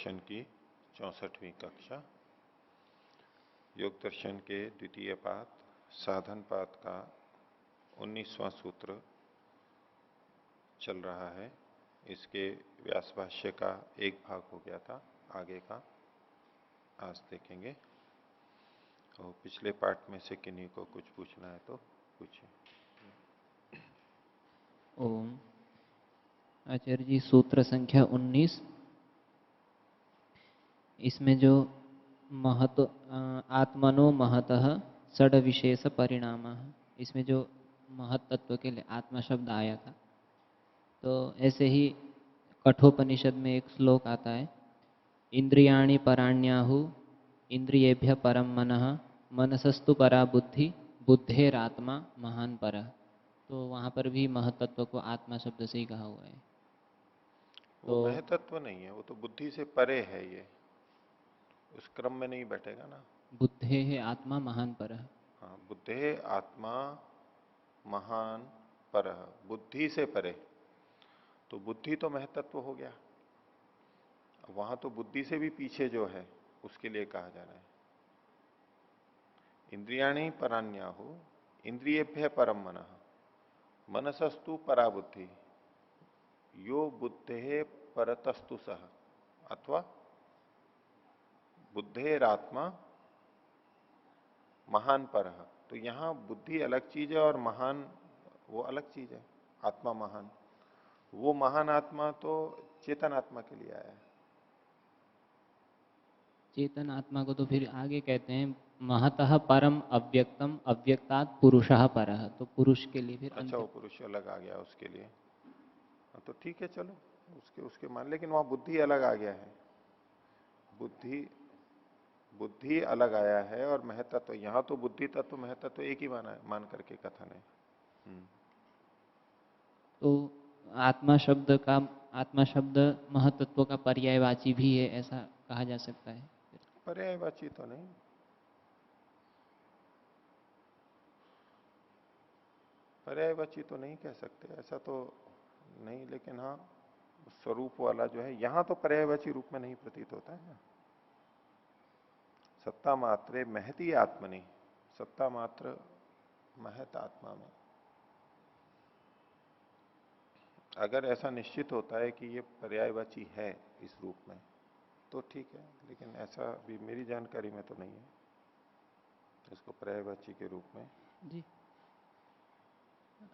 दर्शन की 64वीं कक्षा। योग दर्शन के द्वितीय पाद साधन पाद का 19वां सूत्र चल रहा है। इसके व्यास भाष्य का एक भाग हो गया था, आगे का आज देखेंगे। और पिछले पाठ में से किन्हीं को कुछ पूछना है तो पूछिए। ओम। आचार्य जी, सूत्र संख्या 19, इसमें जो आत्मनो महतः षड विशेष परिणाम, इसमें जो महत तत्व के लिए आत्मा शब्द आया था, तो ऐसे ही कठोपनिषद में एक श्लोक आता है, इंद्रियाणि पराण्याहु इंद्रियेभ्य परम मनः मनसस्तु परा बुद्धि बुद्धेरात्मा महान परः। तो वहाँ पर भी महतत्व को आत्मा शब्द से ही कहा हुआ है। वो महतत्व नहीं है, वो तो बुद्धि से परे है। ये उस क्रम में नहीं बैठेगा ना। बुद्धे है आत्मा महान परः। हाँ, बुद्धे आत्मा महान परः, बुद्धि से परे। तो बुद्धि तो महतत्व हो गया, वहां तो बुद्धि से भी पीछे जो है उसके लिए कहा जा रहा है। इंद्रियाणि पराण्याहु इंद्रियेभ्य परम मनः मनसस्तु परा बुद्धि यो बुद्धे परतस्तु सह, अथवा बुद्धेरात्मा महान परः। तो यहां बुद्धि अलग चीज है और महान वो अलग चीज है। आत्मा महान, वो महान आत्मा तो चेतन आत्मा के लिए आया है। चेतन आत्मा को तो फिर आगे कहते हैं महतः परम अव्यक्तम अव्यक्तात् पुरुषः परः। तो पुरुष के लिए फिर अच्छा, वो पुरुष अलग आ गया उसके लिए। तो ठीक है, चलो उसके उसके मान, लेकिन वहां बुद्धि अलग आ गया है। बुद्धि बुद्धि अलग आया है और महतत्व तो यहां तो बुद्धि तत्व महतत्व तो एक ही मान करके कथन है। तो आत्मा शब्द महतत्व का पर्यायवाची भी है, ऐसा कहा जा सकता है। पर्यायवाची तो नहीं, पर्यायवाची तो नहीं कह सकते, ऐसा तो नहीं। लेकिन हाँ, स्वरूप वाला जो है यहां तो पर्यायवाची रूप में नहीं प्रतीत होता है ना। सत्ता मात्रे महती आत्मनि, सत्ता मात्र महत आत्मा में अगर ऐसा निश्चित होता है कि ये पर्यायवाची है इस रूप में तो ठीक है, लेकिन ऐसा भी मेरी जानकारी में तो नहीं है इसको पर्यायवाची के रूप में। जी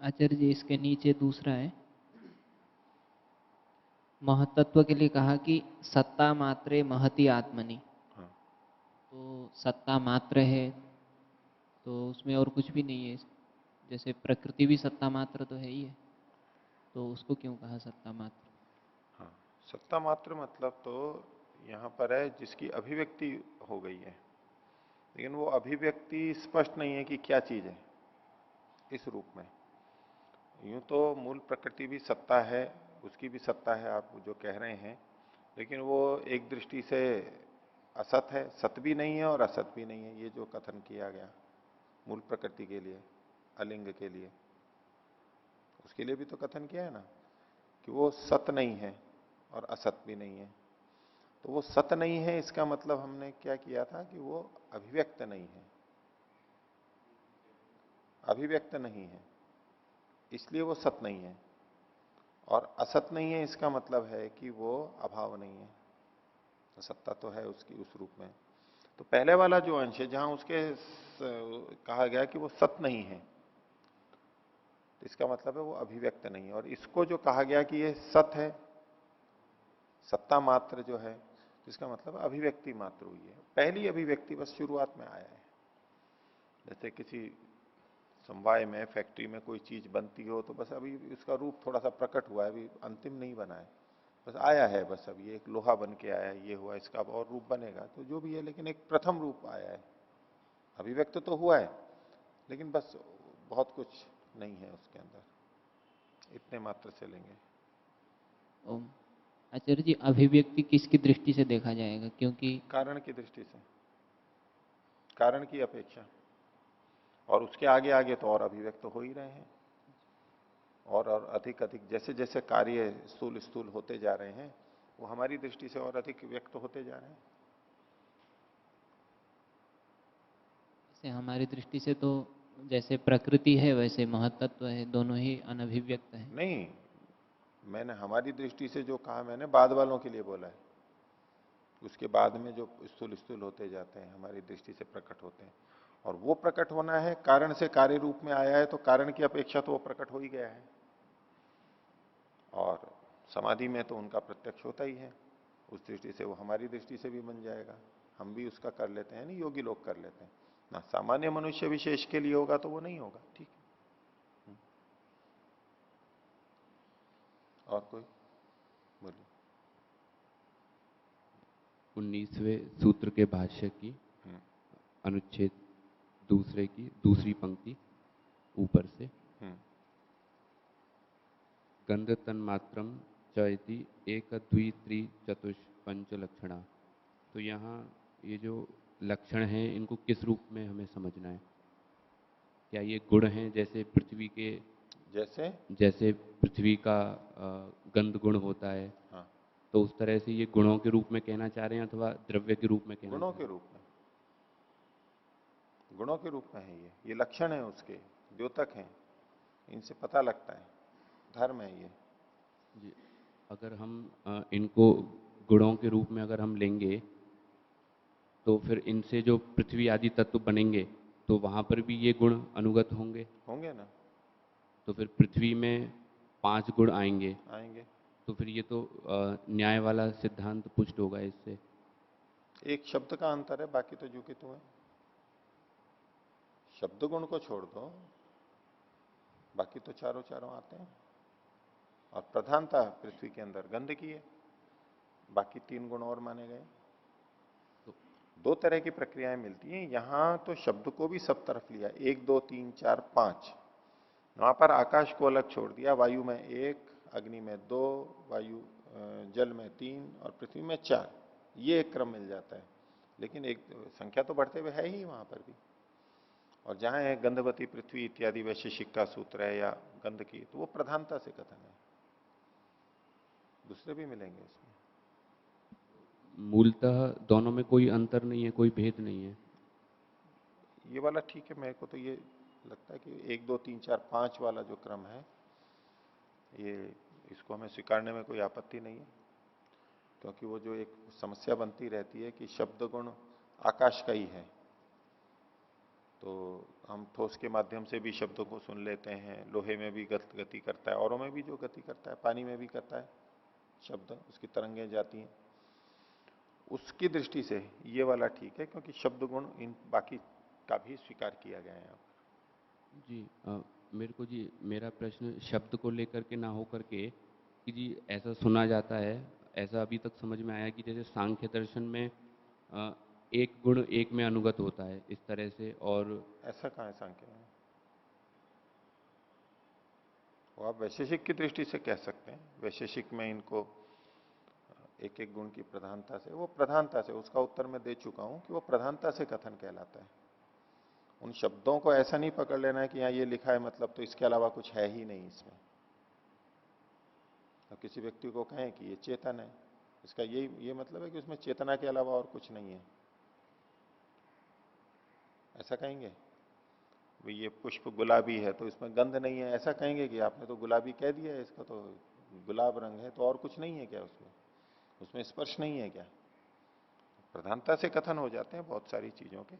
आचार्य जी, इसके नीचे दूसरा है, महतत्व के लिए कहा कि सत्ता मात्रे महती आत्मनि। हाँ। तो सत्ता मात्र है तो उसमें और कुछ भी नहीं है। जैसे प्रकृति भी सत्ता मात्र तो है ही है, तो उसको क्यों कहा सत्ता मात्र? हाँ, सत्ता मात्र मतलब तो यहां पर है जिसकी अभिव्यक्ति हो गई है, लेकिन वो अभिव्यक्ति स्पष्ट नहीं है कि क्या चीज है इस रूप में। यूं तो मूल प्रकृति भी सत्ता है, उसकी भी सत्ता है आप जो कह रहे हैं, लेकिन वो एक दृष्टि से असत है, सत भी नहीं है और असत भी नहीं है। ये जो कथन किया गया मूल प्रकृति के लिए, अलिंग के लिए, उसके लिए भी तो कथन किया है ना कि वो सत नहीं है और असत भी नहीं है। तो वो सत नहीं है, इसका मतलब हमने क्या किया था कि वो अभिव्यक्त नहीं है, अभिव्यक्त नहीं है, इसलिए वो सत नहीं है। और असत नहीं है इसका मतलब है कि वो अभाव नहीं है, तो सत्ता तो है उसकी उस रूप में। तो पहले वाला जो अंश है जहां उसके कहा गया कि वो सत नहीं है, तो इसका मतलब है वो अभिव्यक्त नहीं है। और इसको जो कहा गया कि ये सत है, सत्ता मात्र जो है, इसका मतलब अभिव्यक्ति मात्र हुई है, पहली अभिव्यक्ति बस शुरुआत में आया है। जैसे किसी समवाय में, फैक्ट्री में कोई चीज बनती हो तो बस अभी उसका रूप थोड़ा सा प्रकट हुआ है, अभी अंतिम नहीं बना है, बस आया है। बस अभी एक लोहा बन के आया है, ये हुआ, इसका अब और रूप बनेगा तो जो भी है, लेकिन एक प्रथम रूप आया है, अभिव्यक्त तो हुआ है, लेकिन बस बहुत कुछ नहीं है उसके अंदर, इतने मात्र से लेंगे। ओम। आचार्य जी, अभिव्यक्ति किसकी दृष्टि से देखा जाएगा? क्योंकि कारण की दृष्टि से, कारण की अपेक्षा, और उसके आगे आगे तो और अभिव्यक्त हो ही रहे हैं, और अधिक अधिक जैसे जैसे कार्य स्थूल स्थूल होते जा रहे हैं, वो हमारी दृष्टि से और अधिक व्यक्त होते जा रहे हैं। जैसे हमारी दृष्टि से तो जैसे प्रकृति है वैसे महत्त्व है, दोनों ही अनभिव्यक्त है। नहीं, मैंने हमारी दृष्टि से जो कहा मैंने बाद वालों के लिए बोला है। उसके बाद में जो स्थूल स्थूल होते जाते हैं हमारी दृष्टि से प्रकट होते हैं, और वो प्रकट होना है कारण से कार्य रूप में आया है, तो कारण की अपेक्षा तो वो प्रकट हो ही गया है। और समाधि में तो उनका प्रत्यक्ष होता ही है, उस दृष्टि से वो हमारी दृष्टि से भी बन जाएगा, हम भी उसका कर लेते हैं, नहीं योगी लोग कर लेते हैं ना। सामान्य मनुष्य विशेष के लिए होगा तो वो नहीं होगा। ठीक है, और कोई बोलिए। 19वें सूत्र के भाष्य की हम्म, अनुच्छेद दूसरे की दूसरी पंक्ति ऊपर से, हम्म, गंध तन्मात्रम चयति एक द्वि त्रि चतुष पंच लक्षणा। तो यहाँ ये जो लक्षण हैं इनको किस रूप में हमें समझना है? क्या ये गुण हैं जैसे पृथ्वी के, जैसे पृथ्वी का गंध गुण होता है, हाँ, तो उस तरह से ये गुणों के रूप में कहना चाह रहे हैं अथवा द्रव्य के रूप में कहना गुणों चाह के रहे रूप में, गुणों के रूप में है ये लक्षण है उसके, द्योतक हैं, इनसे पता लगता है, धर्म है ये। हैं? जी, अगर हम इनको गुणों के रूप में अगर हम लेंगे तो फिर इनसे जो पृथ्वी आदि तत्व बनेंगे तो वहाँ पर भी ये गुण अनुगत होंगे। होंगे ना, तो फिर पृथ्वी में 5 गुण आएंगे, आएंगे। तो फिर ये तो न्याय वाला सिद्धांत पुष्ट होगा इससे। एक शब्द का अंतर है, बाकी तो जो कि तो है। शब्द गुण को छोड़ दो, बाकी तो चारों चारों आते हैं। और प्रधानता पृथ्वी के अंदर गंध की है, बाकी 3 गुण और माने गए। तो 2 तरह की प्रक्रियाएं मिलती हैं यहां, तो शब्द को भी सब तरफ लिया, 1 2 3 4 5। वहां पर आकाश को अलग छोड़ दिया, वायु में 1, अग्नि में 2, वायु जल में 3 और पृथ्वी में 4। ये एक क्रम मिल जाता है, लेकिन एक संख्या तो बढ़ते हुए है ही वहां पर भी। और जहां है गंधवती पृथ्वी इत्यादि वैशेषिक का सूत्र है या गंध की, तो वो प्रधानता से कथन है, दूसरे भी मिलेंगे इसमें। मूलतः दोनों में कोई अंतर नहीं है, कोई भेद नहीं है। ये वाला ठीक है, मेरे को तो ये लगता है कि 1 2 3 4 5 वाला जो क्रम है, ये इसको हमें स्वीकारने में कोई आपत्ति नहीं है। क्योंकि वो जो एक समस्या बनती रहती है कि शब्द गुण आकाश का ही है, तो हम ठोस के माध्यम से भी शब्दों को सुन लेते हैं, लोहे में भी गति करता है, औरों में भी जो गति करता है, पानी में भी करता है शब्द, उसकी तरंगें जाती हैं। उसकी दृष्टि से ये वाला ठीक है, क्योंकि शब्द गुण इन बाकी का भी स्वीकार किया गया है यहाँ पर। जी, मेरे को जी मेरा प्रश्न शब्द को लेकर के ना हो करके कि जी ऐसा सुना जाता है, ऐसा अभी तक समझ में आया कि जैसे सांख्य दर्शन में एक गुण एक में अनुगत होता है इस तरह से, और ऐसा कहाँ है सांख्य में? वो आप वैशेषिक की दृष्टि से कह सकते हैं, वैशेषिक में इनको एक एक गुण की प्रधानता से, वो प्रधानता से, उसका उत्तर मैं दे चुका हूं कि वो प्रधानता से कथन कहलाता है। उन शब्दों को ऐसा नहीं पकड़ लेना है कि यहाँ ये लिखा है मतलब तो इसके अलावा कुछ है ही नहीं इसमें। तो किसी व्यक्ति को कहें कि ये चेतन है, इसका ये मतलब है कि उसमें चेतना के अलावा और कुछ नहीं है, ऐसा कहेंगे? भाई ये पुष्प गुलाबी है तो इसमें गंध नहीं है, ऐसा कहेंगे कि आपने तो गुलाबी कह दिया है, इसका तो गुलाब रंग है, तो और कुछ नहीं है क्या उसमें? उसमें स्पर्श नहीं है क्या? प्रधानता से कथन हो जाते हैं बहुत सारी चीजों के।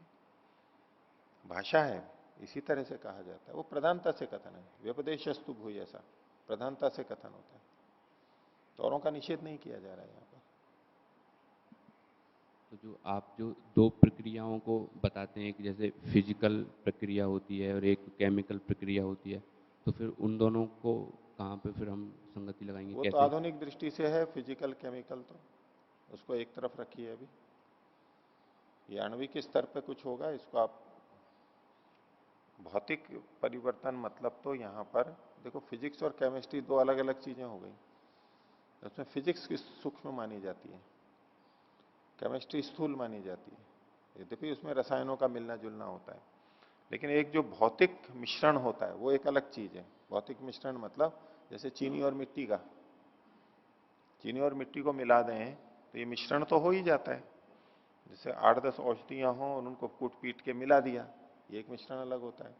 भाषा है, इसी तरह से कहा जाता है, वो प्रधानता से कथन है। व्यपदेशस्तु भूय, ऐसा प्रधानता से कथन होता है, तो औरों का निषेध नहीं किया जा रहा है यहाँ पर। तो जो आप जो 2 प्रक्रियाओं को बताते हैं कि जैसे फिजिकल प्रक्रिया होती है और एक केमिकल प्रक्रिया होती है, तो फिर उन दोनों को कहाँ पे फिर हम संगति लगाएंगे, वो तो कैसे? आधुनिक दृष्टि से है फिजिकल केमिकल, तो उसको एक तरफ रखिए अभी। ये आणविक स्तर पे कुछ होगा, इसको आप भौतिक परिवर्तन मतलब तो यहां पर देखो, फिजिक्स और केमिस्ट्री 2 अलग अलग चीजें हो गई। उसमें फिजिक्स की सूक्ष्म मानी जाती है, केमिस्ट्री स्थूल मानी जाती है, यद्यपि उसमें रसायनों का मिलना जुलना होता है। लेकिन एक जो भौतिक मिश्रण होता है वो एक अलग चीज है। भौतिक मिश्रण मतलब जैसे चीनी और मिट्टी का, चीनी और मिट्टी को मिला दें तो ये मिश्रण तो हो ही जाता है। जैसे 8-10 औषधियां हों और उनको कूट पीट के मिला दिया, ये एक मिश्रण अलग होता है।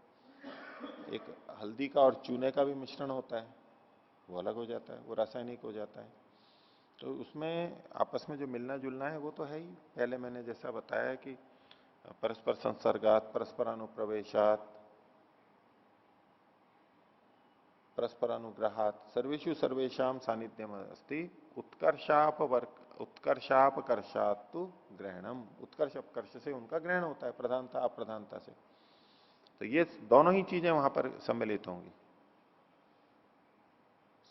एक हल्दी का और चूने का भी मिश्रण होता है, वो अलग हो जाता है, वो रासायनिक हो जाता है। तो उसमें आपस में जो मिलना जुलना है वो तो है ही। पहले मैंने जैसा बताया कि परस्पर संसर्गात, परस्पर अनुप्रवेशात, परस्पर अनुग्रहात, सर्वेषु सर्वेशम सानिध्यम अस्ति, उत्कर्षापकर्षात ग्रहणम। उत्कर्ष अपकर्ष से उनका ग्रहण होता है, प्रधानता अप्रधानता से। तो ये दोनों ही चीजें वहां पर सम्मिलित होंगी।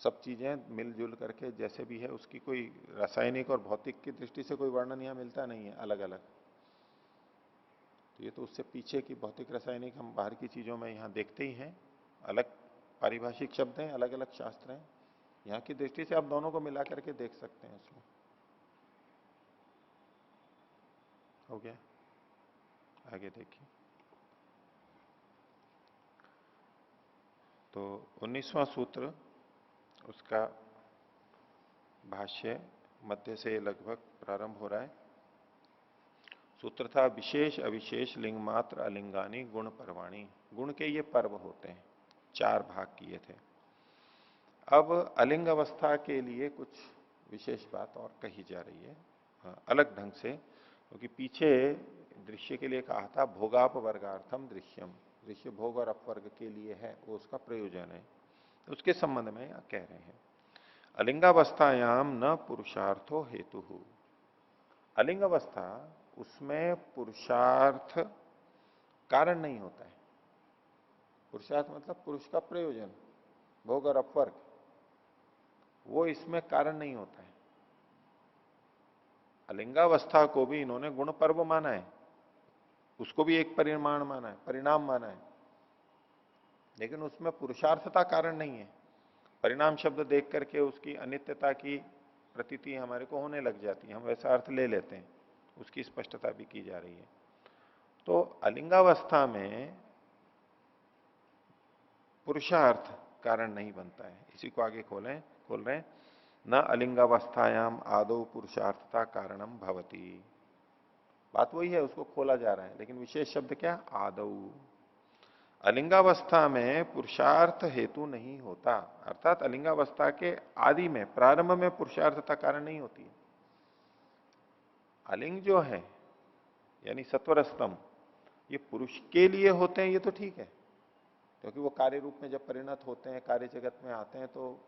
सब चीजें मिलजुल करके जैसे भी है, उसकी कोई रासायनिक और भौतिक की दृष्टि से कोई वर्णन यहां मिलता नहीं है अलग अलग। तो ये तो उससे पीछे की भौतिक रासायनिक हम बाहर की चीजों में यहां देखते ही हैं। अलग पारिभाषिक शब्द हैं, अलग अलग शास्त्र हैं। यहां की दृष्टि से आप दोनों को मिला करके देख सकते हैं उसमें। हो गया, आगे देखिए। तो 19वां सूत्र, उसका भाष्य मध्य से लगभग प्रारंभ हो रहा है। सूत्र था विशेष अविशेष लिंग मात्र अलिंगानी गुण पर्वाणी। गुण के ये पर्व होते हैं, 4 भाग किए थे। अब अलिंग अवस्था के लिए कुछ विशेष बात और कही जा रही है, अलग ढंग से। क्योंकि पीछे दृश्य के लिए कहा था भोगाप वर्गार्थम दृश्यम, दृश्य भोग और अपवर्ग के लिए है, वो उसका प्रयोजन है। तो उसके संबंध में यहां कह रहे हैं अलिंगावस्थायाम न पुरुषार्थो हेतु। अलिंग अवस्था, उसमें पुरुषार्थ कारण नहीं होता है। पुरुषार्थ मतलब पुरुष का प्रयोजन, भोग और अपवर्ग, वो इसमें कारण नहीं होता है। अलिंगावस्था को भी इन्होंने गुण पर्व माना है, उसको भी एक परिमाण माना है, परिणाम माना है, लेकिन उसमें पुरुषार्थता कारण नहीं है। परिणाम शब्द देख करके उसकी अनित्यता की प्रतीति हमारे को होने लग जाती है, हम वैसा अर्थ ले लेते हैं, उसकी स्पष्टता भी की जा रही है। तो अलिंगावस्था में पुरुषार्थ कारण नहीं बनता है। इसी को आगे खोल रहे हैं, न अलिंगावस्थायाम आदौ पुरुषार्थता कारणम भवती। बात वही है, उसको खोला जा रहा है, लेकिन विशेष शब्द क्या, आदौ। अलिंगावस्था में पुरुषार्थ हेतु नहीं होता, अर्थात अलिंगावस्था के आदि में, प्रारंभ में पुरुषार्थता कारण नहीं होती है। अलिंग जो है यानी सत्वर स्तंभ, ये पुरुष के लिए होते हैं, ये तो ठीक है, क्योंकि वो कार्य रूप में जब परिणत होते हैं, कार्य जगत में आते हैं, तो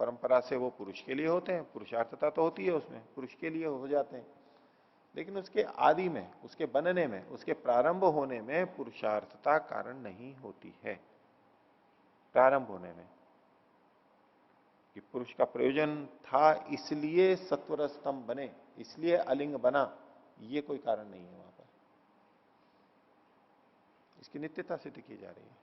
परंपरा से वो पुरुष के लिए होते हैं, पुरुषार्थता तो होती है उसमें, पुरुष के लिए हो जाते हैं। लेकिन उसके आदि में, उसके बनने में, उसके प्रारंभ होने में पुरुषार्थता कारण नहीं होती है। प्रारंभ होने में कि पुरुष का प्रयोजन था इसलिए सत्वर स्तंभ बने, इसलिए अलिंग बना, ये कोई कारण नहीं है वहां पर। इसकी नित्यता सिद्ध की जा रही है।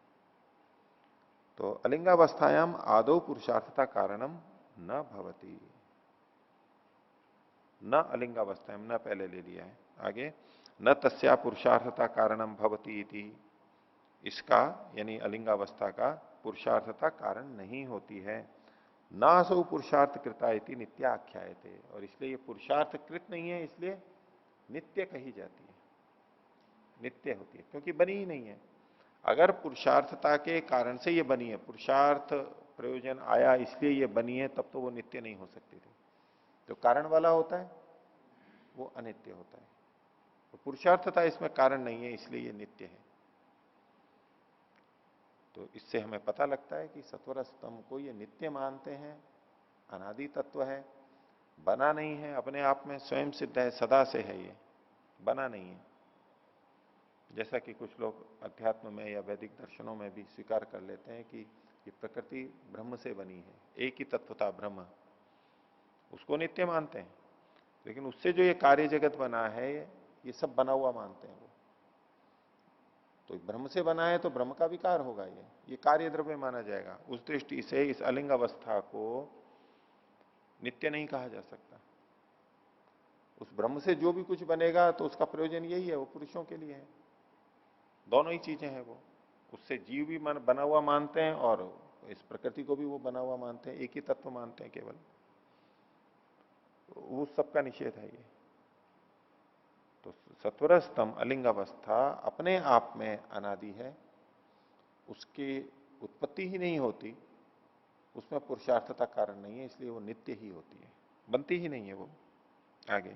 तो अलिंगावस्थायाम आदौ पुरुषार्थता कारणम न भवती। न अलिंगावस्थायाम, न पहले ले लिया है, आगे न तस्या पुरुषार्थता कारणम भवती इति। इसका यानी अलिंगावस्था का पुरुषार्थता कारण नहीं होती है। नासौ पुरुषार्थ कृता इति नित्याख्यायते, और इसलिए ये पुरुषार्थ कृत नहीं है, इसलिए नित्य कही जाती है, नित्य होती है, क्योंकि बनी ही नहीं है। अगर पुरुषार्थता के कारण से ये बनी है, पुरुषार्थ प्रयोजन आया इसलिए ये बनी है, तब तो वो नित्य नहीं हो सकती थी। जो कारण वाला होता है वो अनित्य होता है। तो पुरुषार्थता इसमें कारण नहीं है, इसलिए ये नित्य है। तो इससे हमें पता लगता है कि सत्वर स्तंभ को ये नित्य मानते हैं, अनादि तत्व है, बना नहीं है, अपने आप में स्वयं सिद्ध है, सदा से है, ये बना नहीं है। जैसा कि कुछ लोग अध्यात्म में या वैदिक दर्शनों में भी स्वीकार कर लेते हैं कि ये प्रकृति ब्रह्म से बनी है, एक ही तत्व था ब्रह्म, उसको नित्य मानते हैं। लेकिन उससे जो ये कार्य जगत बना है, ये सब बना हुआ मानते हैं वो। तो ब्रह्म से बना है तो ब्रह्म का विकार होगा, ये कार्य द्रव्य माना जाएगा। उस दृष्टि से इस अलिंग अवस्था को नित्य नहीं कहा जा सकता। उस ब्रह्म से जो भी कुछ बनेगा तो उसका प्रयोजन यही है, वो पुरुषों के लिए है। दोनों ही चीजें हैं वो। उससे जीव भी बना हुआ मानते हैं और इस प्रकृति को भी वो बना हुआ मानते हैं, एक ही तत्व मानते हैं केवल। उस सब का निषेध है ये। तो सत्वर स्तंभ अलिंग अवस्था अपने आप में अनादि है, उसकी उत्पत्ति ही नहीं होती, उसमें पुरुषार्थता कारण नहीं है, इसलिए वो नित्य ही होती है, बनती ही नहीं है वो। आगे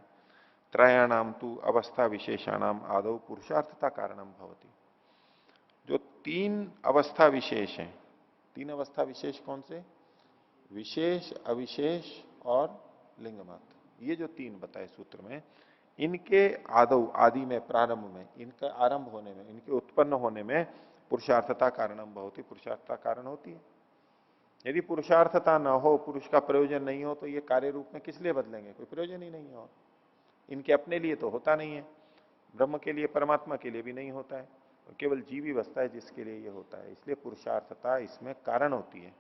त्रयाणाम तु अवस्था विशेषाणाम आदौ पुरुषार्थता कारणम भवति। जो तीन अवस्था विशेष हैं, तीन अवस्था विशेष कौन से? विशेष, अविशेष और लिंग मात्र, ये जो तीन बताए सूत्र में, इनके आदौ आदि में, प्रारंभ में, इनका आरंभ होने में, इनके उत्पन्न होने में पुरुषार्थता कारणम भवति, पुरुषार्थता कारण होती है। यदि पुरुषार्थता न हो, पुरुष का प्रयोजन नहीं हो, तो ये कार्य रूप में किस लिए बदलेंगे? कोई प्रयोजन ही नहीं है। और इनके अपने लिए तो होता नहीं है, ब्रह्म के लिए, परमात्मा के लिए भी नहीं होता है, केवल जीव ही बसता है जिसके लिए ये होता है। इसलिए पुरुषार्थता इसमें कारण होती है,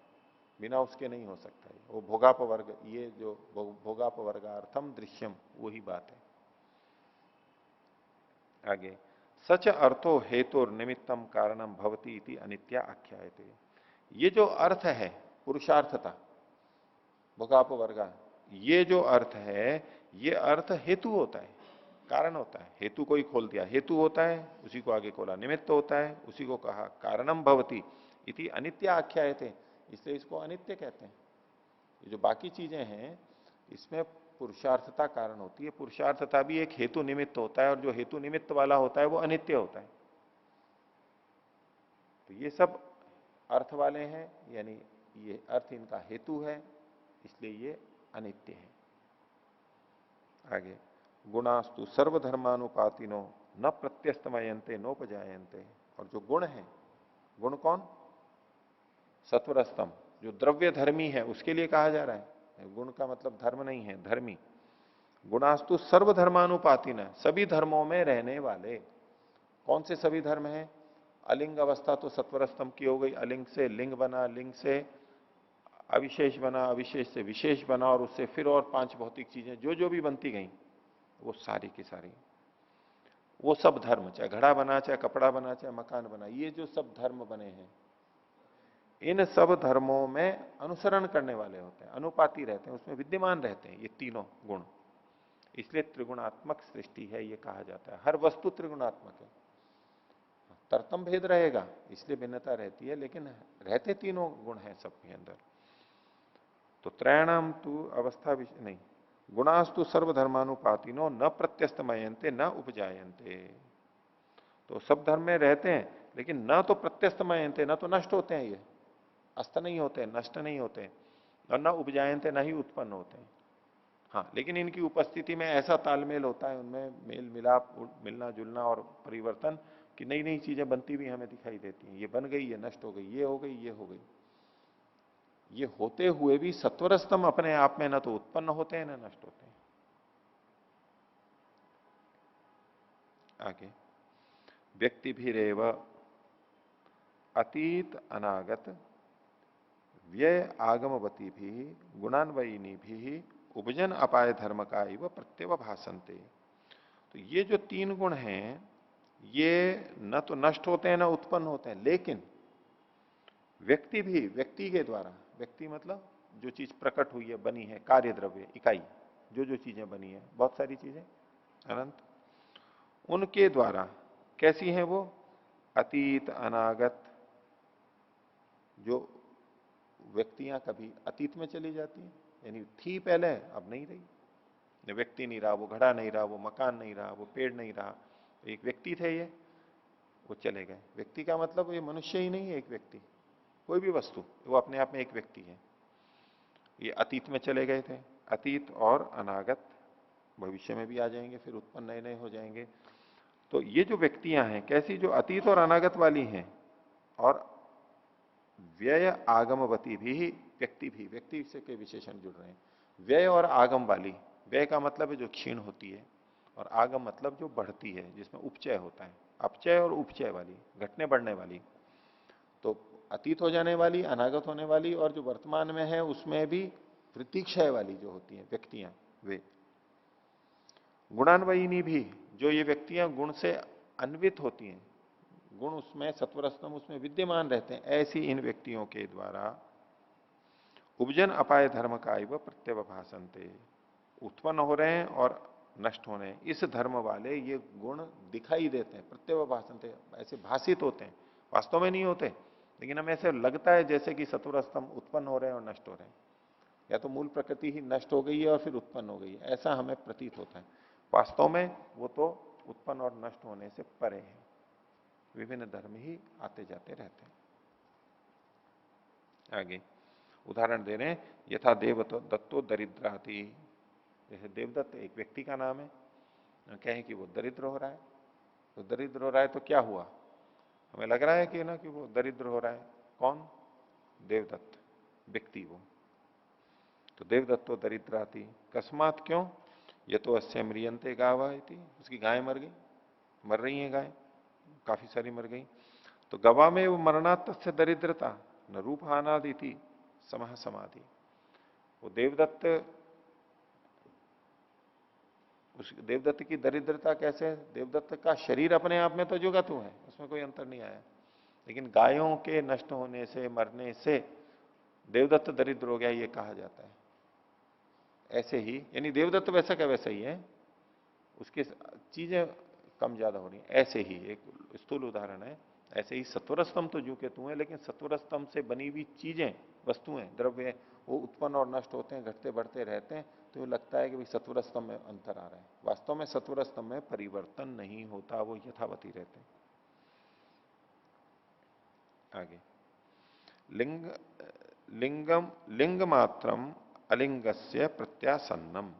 बिना उसके नहीं हो सकता है। वो भोगापवर्ग, ये जो भोगापवर्गार्थम दृश्यम, वही बात है। आगे सच अर्थो हेतु निमित्तम कारणम भवती इति अनित्या आख्यायते। ये जो अर्थ है पुरुषार्थता, भोगापवर्गा, ये जो अर्थ है, ये अर्थ हेतु होता है, कारण होता है। हेतु को ही खोल दिया, हेतु होता है, उसी को आगे खोला निमित्त होता है, उसी को कहा कारणम भवती इति अनित्य आख्यायते, इसलिए इसको अनित्य कहते हैं। ये जो बाकी चीजें हैं इसमें पुरुषार्थता कारण होती है, पुरुषार्थता भी एक हेतु निमित्त होता है, और जो हेतु निमित्त वाला होता है वो अनित्य होता है। तो ये सब अर्थ वाले हैं, यानी ये अर्थ इनका हेतु है, इसलिए ये अनित्य है। आगे गुणास्तु सर्वधर्मानुपातिनो न प्रत्यस्तमयंते नोपजायंते। और जो गुण है, गुण कौन? सत्वर स्तंभ, जो द्रव्य धर्मी है उसके लिए कहा जा रहा है। गुण का मतलब धर्म नहीं है, धर्मी। गुणास्तु सर्वधर्मानुपातिन, सभी धर्मों में रहने वाले। कौन से सभी धर्म हैं? अलिंग अवस्था तो सत्वर स्तंभ की हो गई, अलिंग से लिंग बना, लिंग से अविशेष बना, अविशेष से विशेष बना, और उससे फिर और पांच भौतिक चीजें जो जो भी बनती गई, वो सारी की सारी, वो सब धर्म, चाहे घड़ा बना, चाहे कपड़ा बना, चाहे मकान बना, ये जो सब धर्म बने हैं, इन सब धर्मों में अनुसरण करने वाले होते हैं, अनुपाती रहते हैं, उसमें विद्यमान रहते हैं ये तीनों गुण। इसलिए त्रिगुणात्मक सृष्टि है ये कहा जाता है। हर वस्तु त्रिगुणात्मक है, तरतम भेद रहेगा इसलिए भिन्नता रहती है, लेकिन रहते तीनों गुण हैं सबके अंदर। तो त्रयाणाम तु अवस्था नहीं, गुणास्तु सर्वधर्मानुपातिनो न प्रत्यस्तमयंते न उपजायंते। तो सब धर्म में रहते हैं, लेकिन न तो प्रत्यस्तमयंते, न तो नष्ट होते हैं, ये अस्त नहीं होते, नष्ट नहीं होते, और न उपजायंते, न ही उत्पन्न होते हैं। हाँ, लेकिन इनकी उपस्थिति में ऐसा तालमेल होता है, उनमें मेल मिलाप, मिलना जुलना और परिवर्तन, कि नई नई चीजें बनती भी हमें दिखाई देती हैं। ये बन गई, ये नष्ट हो गई, ये हो गई, ये हो गई। ये होते हुए भी सत्वर स्तंभ अपने आप में न तो उत्पन्न होते हैं, न नष्ट होते हैं। आगे व्यक्ति भी रेव अतीत अनागत व्यय आगमवती भी गुणान्वयिनी भी उपजन अपाय धर्म का इव प्रत्यव भाषंते। तो ये जो तीन गुण हैं, ये न तो नष्ट होते हैं, न उत्पन्न होते हैं, लेकिन व्यक्ति भी, व्यक्ति के द्वारा, व्यक्ति मतलब जो चीज प्रकट हुई है, बनी है, कार्य द्रव्य इकाई, जो जो चीजें बनी है, बहुत सारी चीजें अनंत, उनके द्वारा कैसी हैं वो? अतीत अनागत, जो व्यक्तियां कभी अतीत में चली जाती हैं, यानी थी पहले, अब नहीं रही। व्यक्ति नहीं रहा, वो घड़ा नहीं रहा, वो मकान नहीं रहा, वो पेड़ नहीं रहा, एक व्यक्ति थे ये, वो चले गए। व्यक्ति का मतलब ये मनुष्य ही नहीं है, एक व्यक्ति, कोई भी वस्तु, वो अपने आप में एक व्यक्ति है। ये अतीत में चले गए थे, अतीत और अनागत भविष्य में भी आ जाएंगे, फिर उत्पन्न नए नए हो जाएंगे। तो ये जो व्यक्तियां हैं कैसी? जो अतीत और अनागत वाली हैं, और व्यय आगमवती भी, व्यक्ति भी, व्यक्ति से के विशेषण जुड़ रहे हैं, व्यय और आगम वाली। व्यय का मतलब है जो क्षीण होती है, और आगम मतलब जो बढ़ती है, जिसमें उपचय होता है, अपचय और उपचय वाली, घटने बढ़ने वाली। तो अतीत हो जाने वाली, अनागत होने वाली, और जो वर्तमान में है उसमें भी वृद्धि क्षय वाली जो होती है व्यक्तियां, वे गुणान्वयिनी भी, जो ये व्यक्तियां गुण से अन्वित होती हैं, गुण उसमें सत्वर स्तंभ उसमें विद्यमान रहते हैं, ऐसी इन व्यक्तियों के द्वारा उपजन अपाय धर्म का एवं प्रत्यव भाषणते, उत्पन्न हो रहे हैं और नष्ट हो रहे हैं, इस धर्म वाले ये गुण दिखाई देते हैं, प्रत्यय भाषणते, ऐसे भाषित होते हैं, वास्तव में नहीं होते, लेकिन हमें ऐसे लगता है जैसे कि सत्वर स्तंभ उत्पन्न हो रहे हैं और नष्ट हो रहे हैं, या तो मूल प्रकृति ही नष्ट हो गई है और फिर उत्पन्न हो गई है, ऐसा हमें प्रतीत होता है। वास्तव में वो तो उत्पन्न और नष्ट होने से परे है, विभिन्न धर्म ही आते जाते रहते हैं। आगे उदाहरण दे रहे हैं, यथा देवतो दत्तो दरिद्राति, जैसे देवदत्त एक व्यक्ति का नाम है, कहें कि वो दरिद्र हो रहा है, तो दरिद्र हो रहा है तो क्या हुआ, हमें लग रहा है कि ना कि वो दरिद्र हो रहा है, कौन, देवदत्त व्यक्ति वो, तो देवदत्तो दरिद्राति, कस्मात क्यों, ये तो अस्य म्रियंते गावा थी, उसकी गाय मर गई, मर रही है गाय, काफी सारी मर गई, तो गवा में वो मरणात् तस्य दरिद्रता न रूप हानादि थी समह समाधि, वो देवदत्त, उस देवदत्त की दरिद्रता कैसे है, देवदत्त का शरीर अपने आप में तो जुगतु है, उसमें कोई अंतर नहीं आया, लेकिन गायों के नष्ट होने से मरने से देवदत्त दरिद्र हो गया ये कहा जाता है। ऐसे ही यानी देवदत्त वैसा क्या वैसा ही है, उसकी चीजें कम ज्यादा हो रही हैं, ऐसे ही एक स्थूल उदाहरण है, ऐसे ही सत्वर स्तंभ तो जू के तू है, लेकिन सत्वर स्तंभ से बनी हुई चीजें, वस्तुएं, द्रव्य, वो उत्पन्न और नष्ट होते हैं, घटते बढ़ते रहते हैं, तो लगता है कि भाई सत्वर स्तंभ में अंतर आ रहा है, वास्तव में सत्वर स्तंभ में परिवर्तन नहीं होता, वो यथावती रहते हैं। आगे लिंग लिंगम लिंग मात्रम अलिंगस्य प्रत्यासन्नम,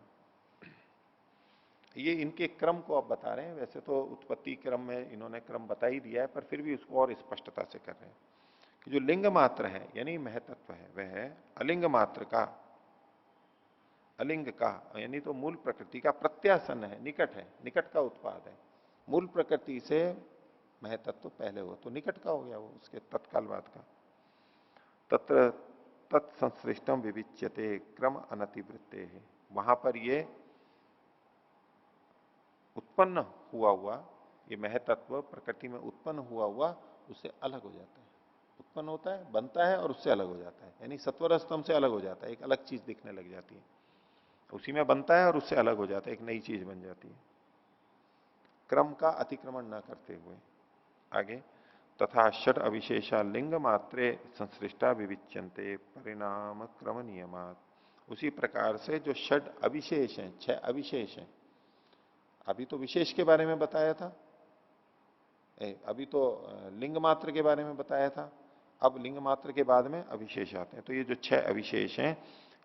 ये इनके क्रम को आप बता रहे हैं, वैसे तो उत्पत्ति क्रम में इन्होंने क्रम बता ही दिया है, पर फिर भी उसको और स्पष्टता से कर रहे हैं कि जो लिंग मात्र है यानी महतत्व है, वह है अलिंग मात्र का, अलिंग का यानी तो मूल प्रकृति का प्रत्यासन है, निकट है, निकट का उत्पाद है, मूल प्रकृति से महतत्व पहले हो तो निकट का हो गया वो, उसके तत्काल बाद का। तत्र तत्संश्लिष्टम विविच्यते क्रम अनतिवृत्ते है, वहां पर ये उत्पन्न हुआ ये महतत्व प्रकृति में उत्पन्न हुआ उससे अलग हो जाता है, उत्पन्न होता है, बनता है और उससे अलग हो जाता है, यानी सत्वर स्तंभ से अलग हो जाता है, एक अलग चीज दिखने लग जाती है, उसी में बनता है और उससे अलग हो जाता है, एक नई चीज बन जाती है, क्रम का अतिक्रमण न करते हुए। आगे तथा षड अविशेषा लिंग मात्रे संश्लिष्टा विविच्यन्ते परिणाम क्रम नियमात, उसी प्रकार से जो षड अविशेष हैं, 6 अविशेष हैं, अभी तो विशेष के बारे में बताया था, अभी तो लिंग मात्र के बारे में बताया था, अब लिंग मात्र के बाद में अविशेष आते हैं, तो ये जो 6 अविशेष हैं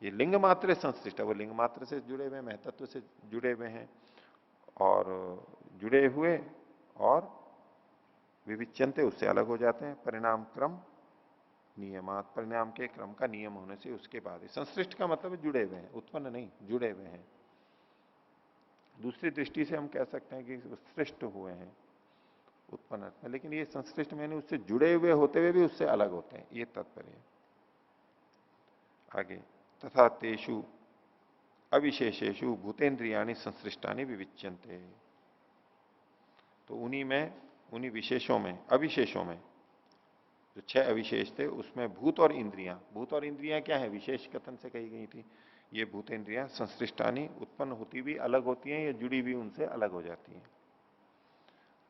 ये लिंग मात्र संश्लिष्ट है, वो लिंग मात्र से जुड़े हुए, महतत्व से जुड़े हुए हैं, और जुड़े हुए और विविच्यन्ते उससे अलग हो जाते हैं, परिणाम क्रम नियमात, परिणाम के क्रम का नियम होने से उसके बाद, संश्लिष्ट का मतलब जुड़े हुए हैं, उत्पन्न नहीं, जुड़े हुए हैं। दूसरी दृष्टि से हम कह सकते हैं कि सृष्ट हुए हैं उत्पन्न, लेकिन ये संश्लिष्ट में नहीं, उससे जुड़े हुए होते हुए भी उससे अलग होते हैं, ये तात्पर्य है। आगे तथा तेषु अविशेषेषु भूतेन्द्रियाणि संश्लिष्टानि विविच्यन्ते, तो उन्हीं विशेषों में, अविशेषों में जो 6 अविशेष थे उसमें भूत और इंद्रियां क्या है, विशेष कथन से कही गई थी, ये भूतेन्द्रियां संश्लिष्टानि उत्पन्न होती भी अलग होती हैं या जुड़ी भी उनसे अलग हो जाती हैं।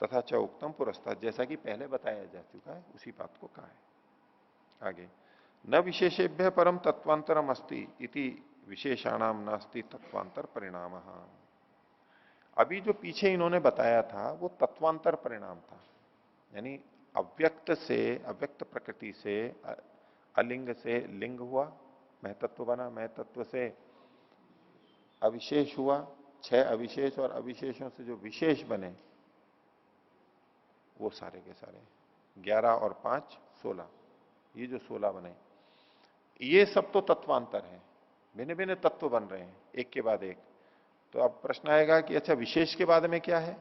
तथा च उक्तम पुरस्ताद, जैसा कि पहले बताया जा चुका है उसी बात को कहा है। आगे न विशेषेभ्य परम तत्वांतरम अस्ति इति विशेषाणाम नास्ति तत्वांतर परिणाम, अभी जो पीछे इन्होंने बताया था वो तत्वांतर परिणाम था, यानी अव्यक्त से, अव्यक्त प्रकृति से अलिंग से लिंग हुआ, महतत्व बना, महतत्व से अविशेष हुआ, 6 अविशेष, और अविशेषों से जो विशेष बने वो सारे के सारे 11 और 5 16, ये जो 16 बने ये सब तो तत्वांतर है, भिन्न भिन्न तत्व बन रहे हैं एक के बाद एक। तो अब प्रश्न आएगा कि अच्छा विशेष के बाद में क्या है,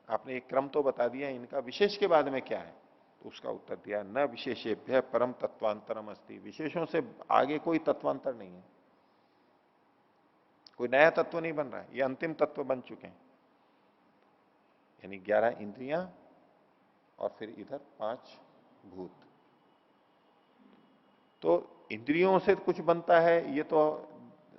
आपने एक क्रम तो बता दिया, इनका विशेष के बाद में क्या है, तो उसका उत्तर दिया न विशेषेभ्य परम तत्वांतरम अस्ति, विशेषों से आगे कोई तत्वांतर नहीं है, कोई नया तत्व नहीं बन रहा है, ये अंतिम तत्व बन चुके हैं, यानी 11 इंद्रियां और फिर इधर 5 भूत। तो इंद्रियों से कुछ बनता है ये तो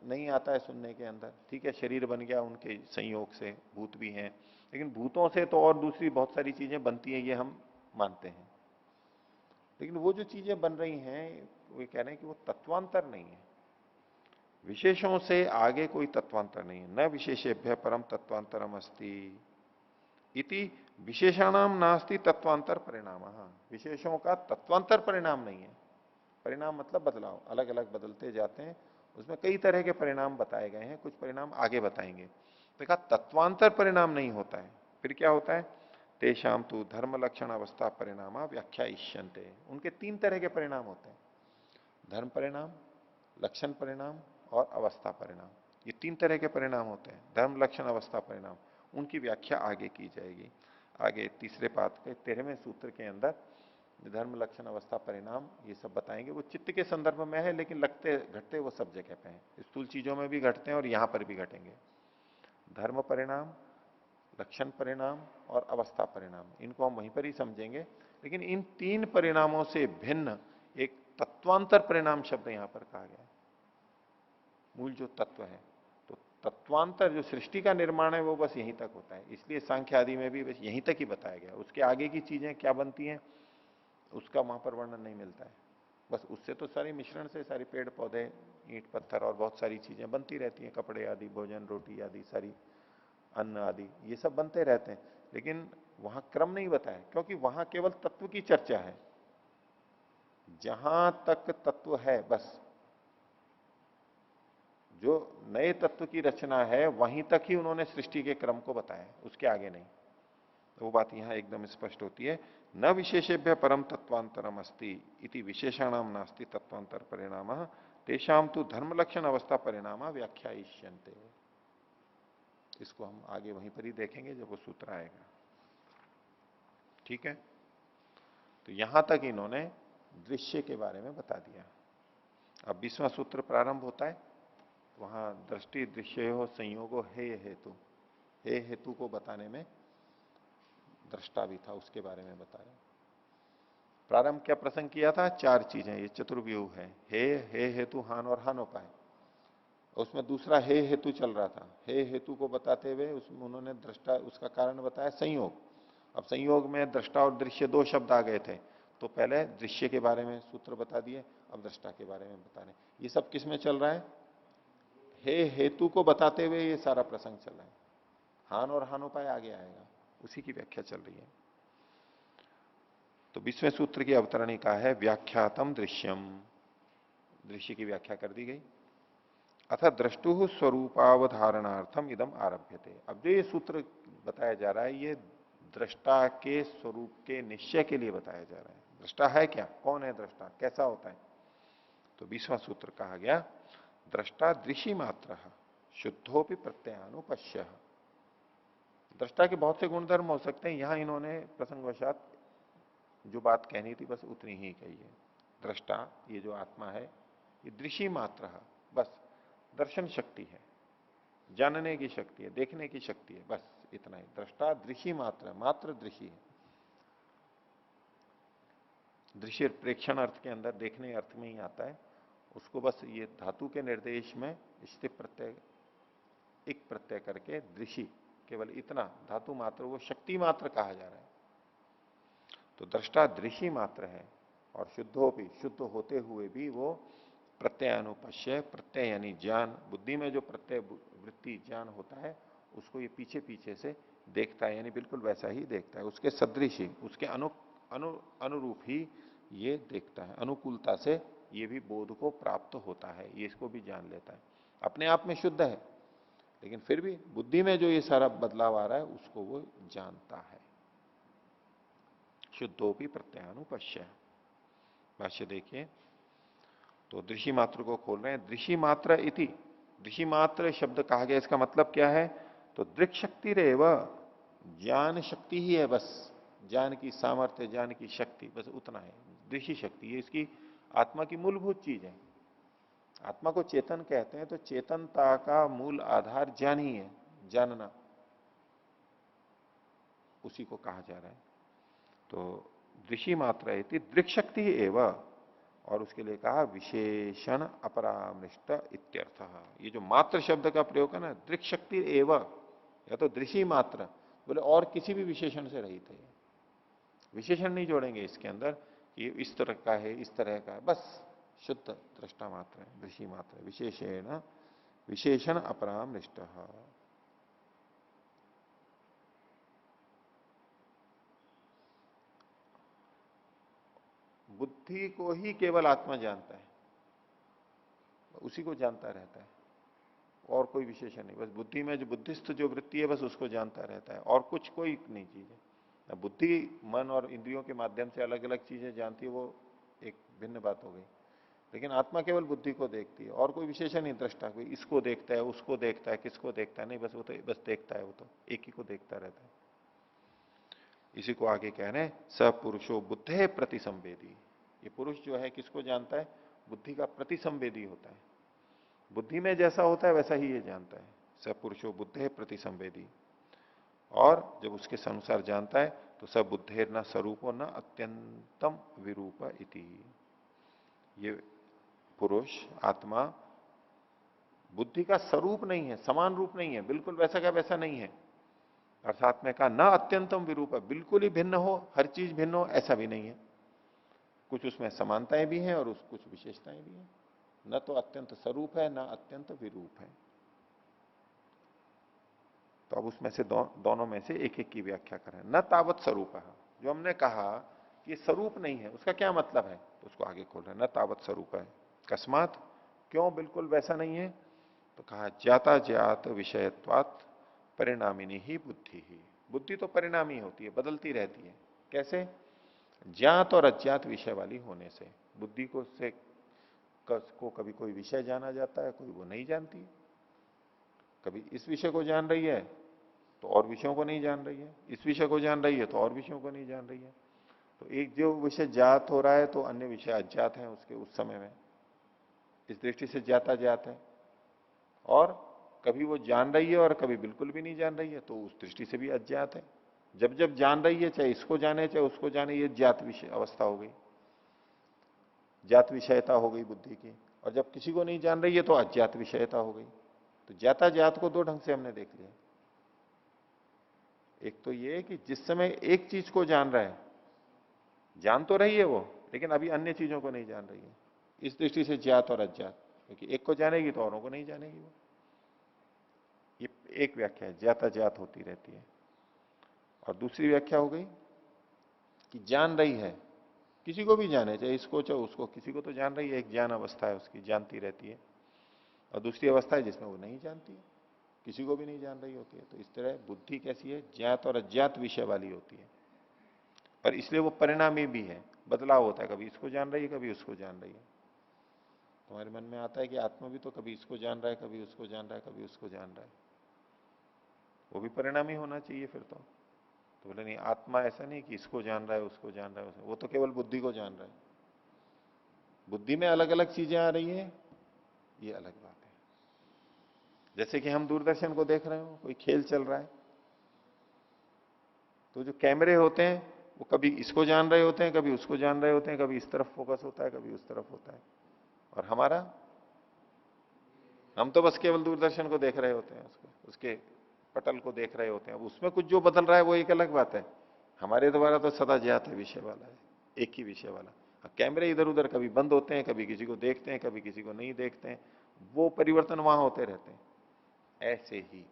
नहीं आता है सुनने के अंदर। ठीक है, शरीर बन गया उनके संयोग से, भूत भी हैं, लेकिन भूतों से तो और दूसरी बहुत सारी चीजें बनती हैं, ये हम मानते हैं। लेकिन वो जो चीजें बन रही हैं, वो कह रहे हैं कि वो तत्वांतर नहीं है, विशेषों से आगे कोई तत्वांतर नहीं है। न विशेषेभ्य परम तत्वांतरम अस्ति इति विशेषाणाम नास्ति तत्वांतर परिणाम। विशेषों का तत्वांतर परिणाम नहीं है। परिणाम मतलब बदलाव, अलग अलग बदलते जाते हैं, उसमें कई तरह के परिणाम बताए गए हैं, कुछ परिणाम आगे बताएंगे। तो कहा तत्वांतर परिणाम नहीं होता है, फिर क्या होता है? तेषाम तु धर्म लक्षण अवस्था परिणाम व्याख्या इष्यन्ते। उनके तीन तरह के परिणाम होते हैं, धर्म परिणाम, लक्षण परिणाम और अवस्था परिणाम। ये तीन तरह के परिणाम होते हैं, धर्म लक्षण अवस्था परिणाम। उनकी व्याख्या आगे की जाएगी। आगे तीसरे पाद के 13वें सूत्र के अंदर धर्म लक्षण अवस्था परिणाम ये सब बताएंगे। वो चित्त के संदर्भ में है, लेकिन लगते घटते वो सब जगह पे हैं, स्थूल चीजों में भी घटते हैं और यहां पर भी घटेंगे। धर्म परिणाम, लक्षण परिणाम और अवस्था परिणाम, इनको हम वहीं पर ही समझेंगे। लेकिन इन तीन परिणामों से भिन्न एक तत्वांतर परिणाम शब्द यहां पर कहा गया है। मूल जो तत्व है, तो तत्वांतर जो सृष्टि का निर्माण है वो बस यहीं तक होता है, इसलिए सांख्य आदि में भी बस यहीं तक ही बताया गया। उसके आगे की चीजें क्या बनती हैं उसका वहां पर वर्णन नहीं मिलता है। बस उससे तो सारी मिश्रण से सारी पेड़ पौधे, ईंट पत्थर और बहुत सारी चीजें बनती रहती हैं, कपड़े आदि, भोजन रोटी आदि, सारी अन्न आदि, ये सब बनते रहते हैं। लेकिन वहां क्रम नहीं बताया, क्योंकि वहां केवल तत्व की चर्चा है। जहां तक तत्व है, बस जो नए तत्व की रचना है वहीं तक ही उन्होंने सृष्टि के क्रम को बताया, उसके आगे नहीं। तो वो बात यहां एकदम स्पष्ट होती है। न विशेषेभ्य परम तत्वांतरम अस्ति इति विशेषाणाम नास्ति तत्वांतर परिणाम तेषाम तो धर्म लक्षण अवस्था परिणाम व्याख्यायिष्यन्ते। इसको हम आगे वहीं पर ही देखेंगे जब वो सूत्र आएगा। ठीक है, तो यहां तक इन्होंने दृश्य के बारे में बता दिया। अब 20वां सूत्र प्रारंभ होता है। वहां दृष्टि दृश्य हो संयोगो हे हेतु, हे हेतु को बताने में दृष्टा भी था, उसके बारे में बताया। प्रारंभ क्या प्रसंग किया था? चार चीजें, ये चतुर्व्यूह है, हे हेतु, हान और हानोपाय। उसमें दूसरा हे हेतु चल रहा था। हे हेतु को बताते हुए उसमें उन्होंने दृष्टा, उसका कारण बताया संयोग। अब संयोग में दृष्टा और दृश्य दो शब्द आ गए थे, तो पहले दृश्य के बारे में सूत्र बता दिए, अब दृष्टा के बारे में बता रहे। ये सब किस में चल रहा है? हे हेतु को बताते हुए ये सारा प्रसंग चल रहा है। हान और हानोपाय आगे आएगा, उसी की व्याख्या चल रही है। तो 20वें सूत्र की अवतरणिका है व्याख्यातम दृश्यम, दृश्य की व्याख्या कर दी गई। अथ द्रष्टु स्वरूपावधारणार्थम इदम आरभ्यते। अब जो ये सूत्र बताया जा रहा है, ये दृष्टा के स्वरूप के निश्चय के लिए बताया जा रहा है। दृष्टा है क्या, कौन है दृष्टा, कैसा होता है? तो 20वां सूत्र कहा गया दृष्टा दृषि मात्र शुद्धोपि प्रत्ययानुपश्य। दृष्टा के बहुत से गुणधर्म हो सकते हैं, यहां इन्होंने प्रसंगवशात जो बात कहनी थी बस उतनी ही कही है। दृष्टा, ये जो आत्मा है, ये दृषि मात्र, बस दर्शन शक्ति है, जानने की शक्ति है, देखने की शक्ति है, बस इतना ही। दृष्टा दृषि मात्र, मात्र दृषि है। दृश्य प्रेक्षण अर्थ के अंदर देखने अर्थ में ही आता है। उसको बस ये धातु के निर्देश में स्थित प्रत्यय, एक प्रत्यय करके दृषि, केवल इतना धातु मात्र, वो शक्ति मात्र कहा जा रहा है। तो दृष्टा दृषि मात्र है, और शुद्धोपि, शुद्ध होते हुए भी वो प्रत्ययानुपश्य, प्रत्यय यानी ज्ञान, बुद्धि में जो प्रत्यय वृत्ति ज्ञान होता है उसको ये पीछे पीछे से देखता है, यानी बिल्कुल वैसा ही देखता है, उसके सदृश ही, उसके अनुरूप ही ये देखता है। अनुकूलता से ये भी बोध को प्राप्त होता है, ये इसको भी जान लेता है। अपने आप में शुद्ध है, लेकिन फिर भी बुद्धि में जो ये सारा बदलाव आ रहा है उसको वो जानता है। शुद्धोपि प्रत्ययानुपश्य। भाष्य देखिए, तो दृषि मात्र को खोल रहे हैं। दृषि मात्र इति, दृषि मात्र शब्द कहा गया, इसका मतलब क्या है? तो दृक् शक्ति रेव, ज्ञान शक्ति ही है, बस ज्ञान की सामर्थ्य, ज्ञान की शक्ति, बस उतना है। दृषि शक्ति ये इसकी आत्मा की मूलभूत चीज है। आत्मा को चेतन कहते हैं, तो चेतनता का मूल आधार ज्ञान ही है, जानना, उसी को कहा जा रहा है। तो दृषि मात्र है दृक् शक्ति एवं, और उसके लिए कहा विशेषण अपरामृष्ट इत्यर्थ। ये जो मात्र शब्द का प्रयोग है ना, दृक् शक्ति एव, या तो दृषि मात्र, बोले और किसी भी विशेषण से रहित है। विशेषण नहीं जोड़ेंगे इसके अंदर कि इस तरह का है, इस तरह का है, बस शुद्ध दृष्टा मात्र है, दृषि मात्र है, विशेषण विशेषण अपरामृष्ट। बुद्धि को ही केवल आत्मा जानता है, उसी को जानता रहता है, और कोई विशेषण नहीं। बस बुद्धि में जो बुद्धिस्थ जो वृत्ति है बस उसको जानता रहता है, और कुछ कोई नहीं चीज है। बुद्धि मन और इंद्रियों के माध्यम से अलग अलग चीजें जानती है, वो एक भिन्न बात हो गई। लेकिन आत्मा केवल बुद्धि को देखती है, और कोई विशेषण नहीं दृष्टा, कोई इसको देखता है, उसको देखता है, किसको देखता है, नहीं, बस वो तो बस देखता है, वो तो एक ही को देखता रहता है। इसी को आगे कह रहे हैं सपुरुषो बुद्धे प्रतिसंवेदी। ये पुरुष जो है किसको जानता है? बुद्धि का प्रतिसंवेदी होता है, बुद्धि में जैसा होता है वैसा ही ये जानता है। सपुरुषो बुद्धे प्रतिसंवेदी, और जब उसके अनुसार जानता है तो सब बुद्धेर न स्वरूपो न अत्यंतम विरूप इति। ये पुरुष आत्मा बुद्धि का स्वरूप नहीं है, समान रूप नहीं है, बिल्कुल वैसा का वैसा नहीं है। अर्थात में कहा न अत्यंतम विरूप, बिल्कुल ही भिन्न हो, हर चीज भिन्न हो, ऐसा भी नहीं है। कुछ उसमें समानताएं भी हैं और कुछ विशेषताएं भी हैं। न तो अत्यंत स्वरूप है, न अत्यंत विरूप है। तो अब उसमें से दोनों में से एक एक की व्याख्या करें। न तावत स्वरूप है, जो हमने कहा कि स्वरूप नहीं है, उसका क्या मतलब है, तो उसको आगे खोल रहे हैं। न तावत स्वरूप है, अकस्मात, क्यों बिल्कुल वैसा नहीं है? तो कहा ज्ञाता ज्ञात विषयत्वात् परिणामिनी ही बुद्धि ही। बुद्धि तो परिणामी होती है, बदलती रहती है। कैसे? ज्ञात और अज्ञात विषय वाली होने से। बुद्धि को कभी कोई विषय जाना जाता है, कोई वो नहीं जानती। कभी इस विषय को जान रही है तो और विषयों को नहीं जान रही है, इस विषय को जान रही है तो और विषयों को नहीं जान रही है। तो एक जो विषय ज्ञात हो रहा है तो अन्य विषय अज्ञात है उसके उस समय में, इस दृष्टि से ज्ञाता ज्ञात है। और कभी वो जान रही है और कभी बिल्कुल भी नहीं जान रही है, तो उस दृष्टि से भी अज्ञात है। जब जब जान रही है, चाहे इसको जाने चाहे उसको जाने, ये ज्ञात विषय अवस्था हो गई, ज्ञात विषयता हो गई बुद्धि की। और जब किसी को नहीं जान रही है तो अज्ञात विषयता हो गई। तो ज्ञाता ज्ञात को दो ढंग से हमने देख लिया। एक तो ये कि जिस समय एक चीज को जान रहा है, जान तो रही है वो, लेकिन अभी अन्य चीजों को नहीं जान रही है, इस दृष्टि से ज्ञात और अज्ञात। क्योंकि एक को जानेगी तो औरों को नहीं जानेगी वो। ये एक व्याख्या है, ज्ञाता ज्ञात होती रहती है। और दूसरी व्याख्या हो गई कि जान रही है, किसी को भी जाने, चाहे इसको चाहे उसको, किसी को तो जान रही है, एक ज्ञान अवस्था है उसकी, जानती रहती है। और दूसरी अवस्था है जिसमें वो नहीं जानती है, किसी को भी नहीं जान रही होती है। तो इस तरह बुद्धि कैसी है? ज्ञात और अज्ञात विषय वाली होती है। और इसलिए वो परिणामी भी है, बदलाव होता है, कभी इसको जान रही है, कभी उसको जान रही है। तुम्हारे मन में आता है कि आत्मा भी तो कभी इसको जान रहा है, कभी उसको जान रहा है, कभी उसको जान रहा है, वो भी परिणामी होना चाहिए फिर तो। बोले नहीं, आत्मा ऐसा नहीं कि इसको जान रहा है, उसको जान रहा है, वो तो केवल बुद्धि को जान रहा है। बुद्धि में अलग अलग चीजें आ रही है, ये अलग बात है। जैसे कि हम दूरदर्शन को देख रहे हो, कोई खेल चल रहा है, तो जो कैमरे होते हैं वो कभी इसको जान रहे होते हैं, कभी उसको जान रहे होते हैं, कभी इस तरफ फोकस होता है, कभी उस तरफ होता है। और हमारा, हम तो बस केवल दूरदर्शन को देख रहे होते हैं, उसके पटल को देख रहे होते हैं। अब उसमें कुछ जो बदल रहा है वो एक अलग बात है। हमारे द्वारा तो सदा ज्ञात है, विषय वाला है, एक ही विषय वाला। कैमरे इधर उधर कभी बंद होते हैं, कभी किसी को देखते हैं, कभी किसी को नहीं देखते हैं, वो परिवर्तन वहां होते रहते हैं। ऐसे ही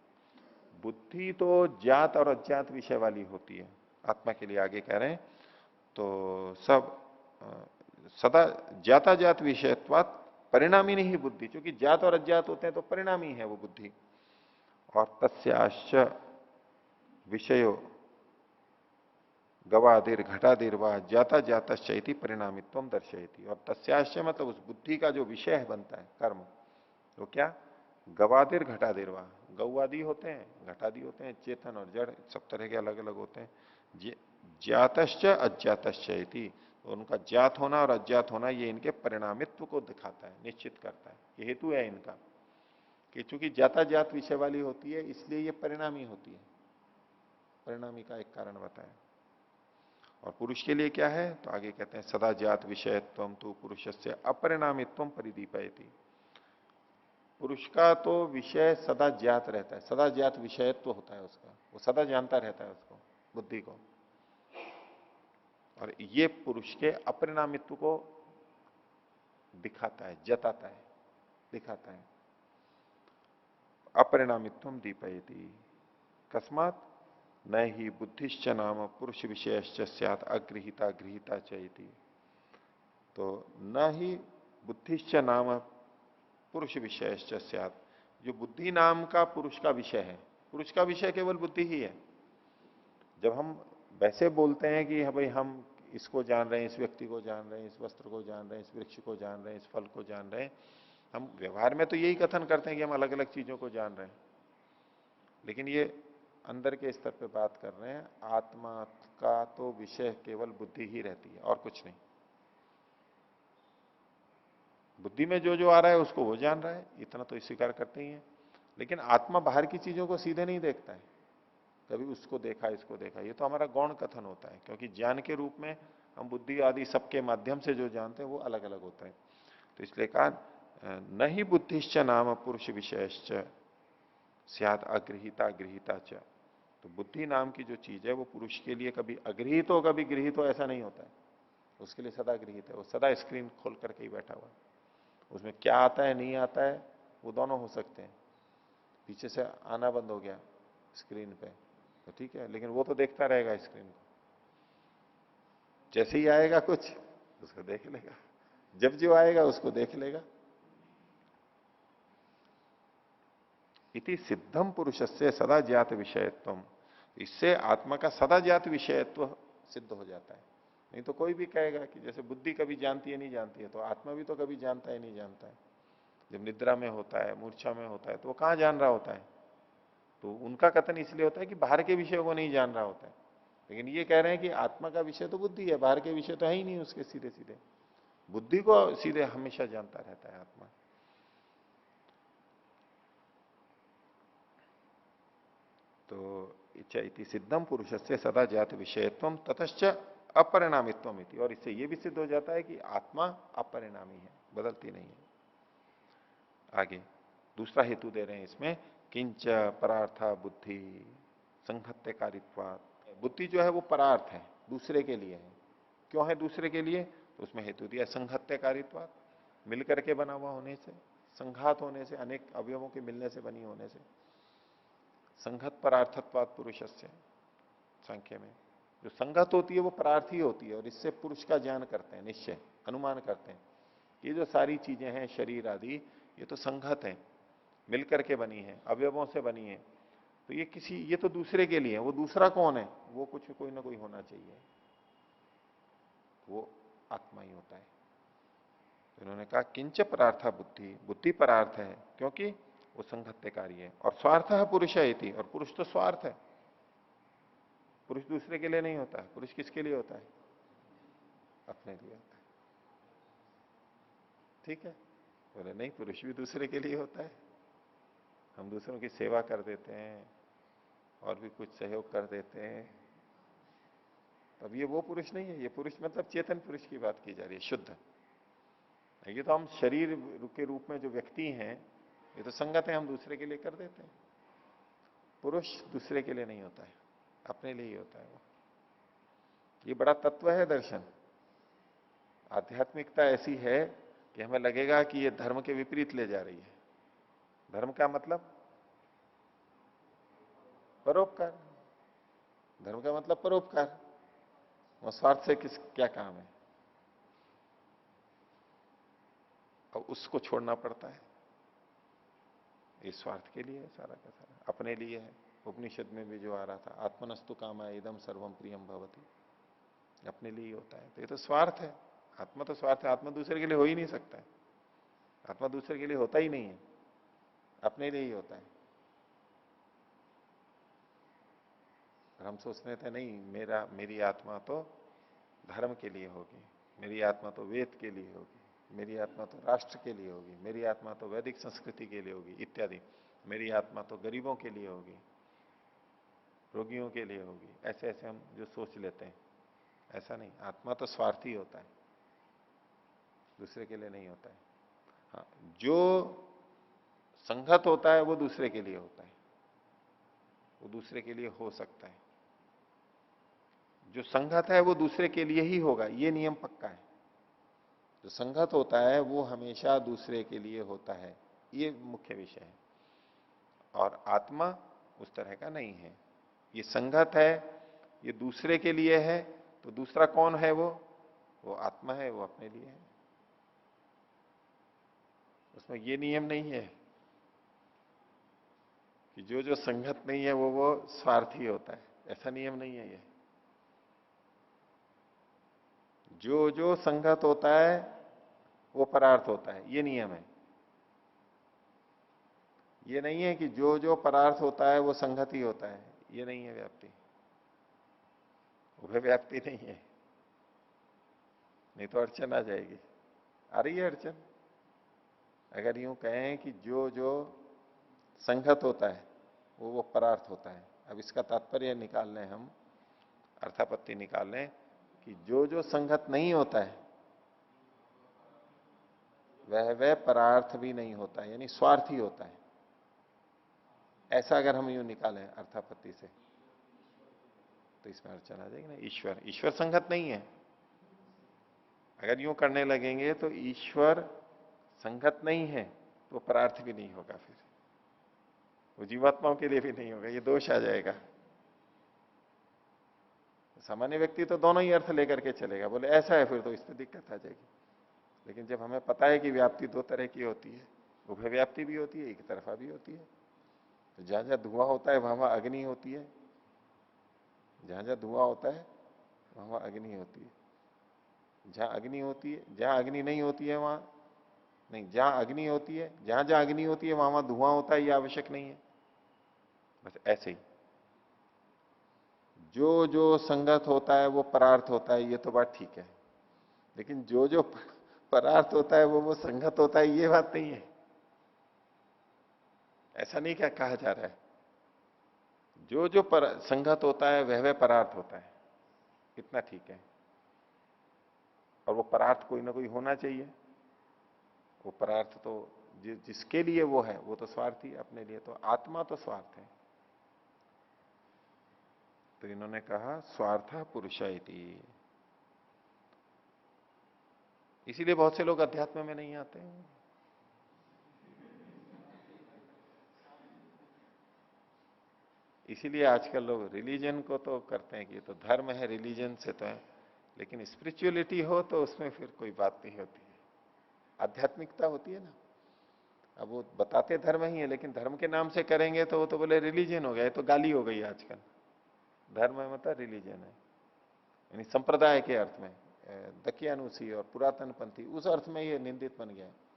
बुद्धि तो ज्ञात और अज्ञात विषय वाली होती है। आत्मा के लिए आगे कह रहे हैं तो सब सदा ज्ञाता ज्ञात विषयत्वात् परिणामी नहीं बुद्धि, क्योंकि ज्ञात और अज्ञात होते हैं तो परिणामी है वो बुद्धि। और तस्याश्च विषयो गवादिर घटादिर व ज्ञाता ज्ञातश्चैति परिणामित्व दर्शयति। और तस्याश्च मतलब उस बुद्धि का जो विषय बनता है कर्म, वो क्या? गवादिर घटादिर व, गौवादि होते हैं, घटादि होते हैं, चेतन और जड़ सब तरह के अलग अलग होते हैं। ज्ञातश्च अज्ञातश्चैति, तो उनका ज्ञात होना और अज्ञात होना ये इनके परिणामित्व को दिखाता है, निश्चित करता है। ये हेतु है इनका कि चूंकि ज्ञाता ज्ञात विषय वाली होती है इसलिए ये परिणामी होती है, परिणामी का एक कारण बताया। और पुरुष के लिए क्या है? तो आगे कहते हैं सदा ज्ञात विषयत्वम तो पुरुषस्य अपरिणामित्वम परिदीपयति। पुरुष का तो विषय सदा ज्ञात रहता है, सदा ज्ञात विषयत्व होता है उसका, वो सदा जानता रहता है उसको, बुद्धि को। और ये पुरुष के अपरिणामित्व को दिखाता है, जताता है, दिखाता है। अपरिणामित्वम दीपयति कस्मात न ही बुद्धिश्च नाम पुरुष विषयश्च स्यात् अगृहीता गृहीता चेति। तो न ही बुद्धिश्च नाम पुरुष विषयश्च स्यात्, जो बुद्धि नाम का पुरुष का विषय है, पुरुष का विषय केवल बुद्धि ही है। जब हम वैसे बोलते हैं कि हाँ भाई हम इसको जान रहे हैं, इस व्यक्ति को जान रहे हैं, इस वस्त्र को जान रहे हैं, इस वृक्ष को जान रहे हैं, इस फल को जान रहे हैं, हम व्यवहार में तो यही कथन करते हैं कि हम अलग अलग चीजों को जान रहे हैं। लेकिन ये अंदर के स्तर पे बात कर रहे हैं, आत्मा का तो विषय केवल बुद्धि ही रहती है और कुछ नहीं। बुद्धि में जो जो आ रहा है उसको वो जान रहा है, इतना तो स्वीकार करते ही है। लेकिन आत्मा बाहर की चीजों को सीधे नहीं देखता है, कभी उसको देखा इसको देखा, ये तो हमारा गौण कथन होता है, क्योंकि ज्ञान के रूप में हम बुद्धि आदि सबके माध्यम से जो जानते हैं वो अलग अलग होता है। तो इसलिए कहा न ही बुद्धिश्च नाम पुरुष विषयश्च स्यात् अगृहीता गृहीता च। तो बुद्धि नाम की जो चीज है वो पुरुष के लिए कभी अगृहित हो कभी गृहित हो ऐसा नहीं होता है, उसके लिए सदा गृहित है। वो सदा स्क्रीन खोल करके ही बैठा हुआ है, उसमें क्या आता है नहीं आता है वो दोनों हो सकते हैं। पीछे से आना बंद हो गया स्क्रीन पे तो ठीक है, लेकिन वो तो देखता रहेगा स्क्रीन को। जैसे ही आएगा कुछ उसको देख लेगा, जब जो आएगा उसको देख लेगा। इति सिद्धम पुरुषस्य सदा ज्ञात विषयत्वम, इससे आत्मा का सदा ज्ञात विषयत्व सिद्ध हो जाता है। नहीं तो कोई भी कहेगा कि जैसे बुद्धि कभी जानती है नहीं जानती है, तो आत्मा भी तो कभी जानता है नहीं जानता है। जब निद्रा में होता है, मूर्छा में होता है, तो वो कहां जान रहा होता है? तो उनका कथन इसलिए होता है कि बाहर के विषय को नहीं जान रहा होता है। लेकिन ये कह रहे हैं कि आत्मा का विषय तो बुद्धि है, बाहर के विषय तो है ही नहीं उसके सीधे सीधे, बुद्धि को सीधे हमेशा जानता रहता है आत्मा। तो इति सिद्धम पुरुष से सदा जात विषयत्व ततश्च अपरिणामित्वम इति, और इससे यह भी सिद्ध हो जाता है कि आत्मा अपरिणामी है, बदलती नहीं है। आगे दूसरा हेतु दे रहे हैं इसमें, किंच परार्था बुद्धि संहत्यकारित्वात्। बुद्धि जो है वो परार्थ है, दूसरे के लिए है। क्यों है दूसरे के लिए? तो उसमें हेतु दिया संहत्यकारित्वात्, मिलकर के बना हुआ होने से, संघात होने से, अनेक अवयवों के मिलने से बनी होने से। संघत परार्थत्वात् पुरुषस्य, संख्य में जो संगत होती है वो परार्थी होती है, और इससे पुरुष का ज्ञान करते हैं, निश्चय अनुमान करते हैं। ये जो सारी चीजें हैं शरीर आदि, ये तो संगत है, मिलकर के बनी है, अवयवों से बनी है। तो ये तो दूसरे के लिए है। वो दूसरा कौन है? वो कुछ कोई ना कोई होना चाहिए, वो आत्मा ही होता है। तो इन्होंने कहा किंच परार्था बुद्धि, बुद्धि परार्थ है क्योंकि वो संघत्यकारी है। और स्वार्थ है पुरुष है, और पुरुष तो स्वार्थ है, पुरुष दूसरे के लिए नहीं होता है। पुरुष किसके लिए होता है? अपने लिए होता है। ठीक है, बोले नहीं, पुरुष भी दूसरे के लिए होता है। हम दूसरों की सेवा कर देते हैं और भी कुछ सहयोग कर देते हैं, तब ये वो पुरुष नहीं है। ये पुरुष मतलब चेतन पुरुष की बात की जा रही है, शुद्ध। ये तो हम शरीर के रूप में जो व्यक्ति हैं, ये तो संगत है, हम दूसरे के लिए कर देते हैं। पुरुष दूसरे के लिए नहीं होता है, अपने लिए ही होता है वो। ये बड़ा तत्व है दर्शन। आध्यात्मिकता ऐसी है कि हमें लगेगा कि ये धर्म के विपरीत ले जा रही है। धर्म का मतलब परोपकार, धर्म का मतलब परोपकार। वो स्वार्थ से क्या काम है? और उसको छोड़ना पड़ता है। ये स्वार्थ के लिए है सारा का सारा, अपने लिए है। उपनिषद में भी जो आ रहा था, आत्मनस्तु कामा इदम सर्वम प्रियम भवति, अपने लिए ही होता है। तो ये तो स्वार्थ है, आत्मा तो स्वार्थ है। आत्मा दूसरे के लिए हो ही नहीं सकता है, आत्मा दूसरे के लिए होता ही नहीं है, अपने लिए ही होता है। और हम सोचते थे नहीं, मेरी आत्मा तो धर्म के लिए होगी, मेरी आत्मा तो वेद के लिए होगी, मेरी आत्मा तो राष्ट्र के लिए होगी, मेरी आत्मा तो वैदिक संस्कृति के लिए होगी इत्यादि, मेरी आत्मा तो गरीबों के लिए होगी, रोगियों के लिए होगी। ऐसे ऐसे हम जो सोच लेते हैं, ऐसा नहीं, आत्मा तो स्वार्थी होता है, दूसरे के लिए नहीं होता है। हाँ, जो संगत होता है वो दूसरे के लिए होता है, वो दूसरे के लिए हो सकता है। जो संगत है वो दूसरे के लिए ही होगा, ये नियम पक्का है। जो संगत होता है वो हमेशा दूसरे के लिए होता है, ये मुख्य विषय है। और आत्मा उस तरह का नहीं है, ये संगत है, ये दूसरे के लिए है। तो दूसरा कौन है? वो आत्मा है, वो अपने लिए है। उसमें ये नियम नहीं है कि जो जो संगत नहीं है वो स्वार्थी होता है, ऐसा नियम नहीं है ये। जो जो संगत होता है वो परार्थ होता है, ये नियम है। ये नहीं है कि जो जो परार्थ होता है वो संगत ही होता है, ये नहीं है व्याप्ति, उभय व्याप्ति नहीं है। नहीं तो अड़चन आ जाएगी। आ रही है अड़चन? अगर यूं कहें कि जो जो संगत होता है वो परार्थ होता है, अब इसका तात्पर्य निकाल लें हम, अर्थापत्ति निकाल लें कि जो जो संगत नहीं होता है वह परार्थ भी नहीं होता है, यानी स्वार्थी होता है। ऐसा अगर हम यूं निकालें अर्थापत्ति से तो इसमें अड़चन आ जाएगी ना। ईश्वर संगत नहीं है। अगर यूं करने लगेंगे तो ईश्वर संगत नहीं है तो परार्थ भी नहीं होगा, फिर वो जीवात्माओं के लिए भी नहीं होगा, ये दोष आ जाएगा। सामान्य व्यक्ति तो दोनों ही अर्थ लेकर के चलेगा, बोले ऐसा है, फिर तो इस पर दिक्कत आ जाएगी। लेकिन जब हमें पता है कि व्याप्ति दो तरह की होती है, उभय व्याप्ति भी होती है, एक तरफा भी होती है। तो जहां जहां धुआं होता है वहां वहां अग्नि होती है, जहां जहां धुआं होता है वहां वहां अग्नि होती है। जहां अग्नि होती है, जहां अग्नि नहीं होती है वहां नहीं, जहां अग्नि होती है, जहां जहां अग्नि होती है वहां वहां धुआं होता है, ये आवश्यक नहीं है। बस ऐसे ही जो जो संगत होता है वो परार्थ होता है, ये तो बात ठीक है। लेकिन जो जो परार्थ होता है वो संगत होता है, ये बात नहीं है। ऐसा नहीं क्या कहा जा रहा है। जो जो संगत होता है वह परार्थ होता है, इतना ठीक है। और वो परार्थ कोई ना कोई होना चाहिए। वो परार्थ तो जिसके लिए वो है वो तो स्वार्थी, अपने लिए तो आत्मा तो स्वार्थ है। तो इन्होंने कहा स्वार्थ पुरुष इति। इसीलिए बहुत से लोग अध्यात्म में नहीं आते हैं। इसीलिए आजकल लोग रिलीजन को तो करते हैं कि ये तो धर्म है, रिलीजन से तो है, लेकिन स्पिरिचुअलिटी हो तो उसमें फिर कोई बात नहीं होती है, आध्यात्मिकता होती है ना। अब वो बताते धर्म ही है, लेकिन धर्म के नाम से करेंगे तो वो तो बोले रिलीजन हो गया, ये तो गाली हो गई आजकल। धर्म है मतलब रिलीजन है, यानी संप्रदाय के अर्थ में, दकियानुसी और पुरातन पंथी उस अर्थ में ये निंदित बन गया है।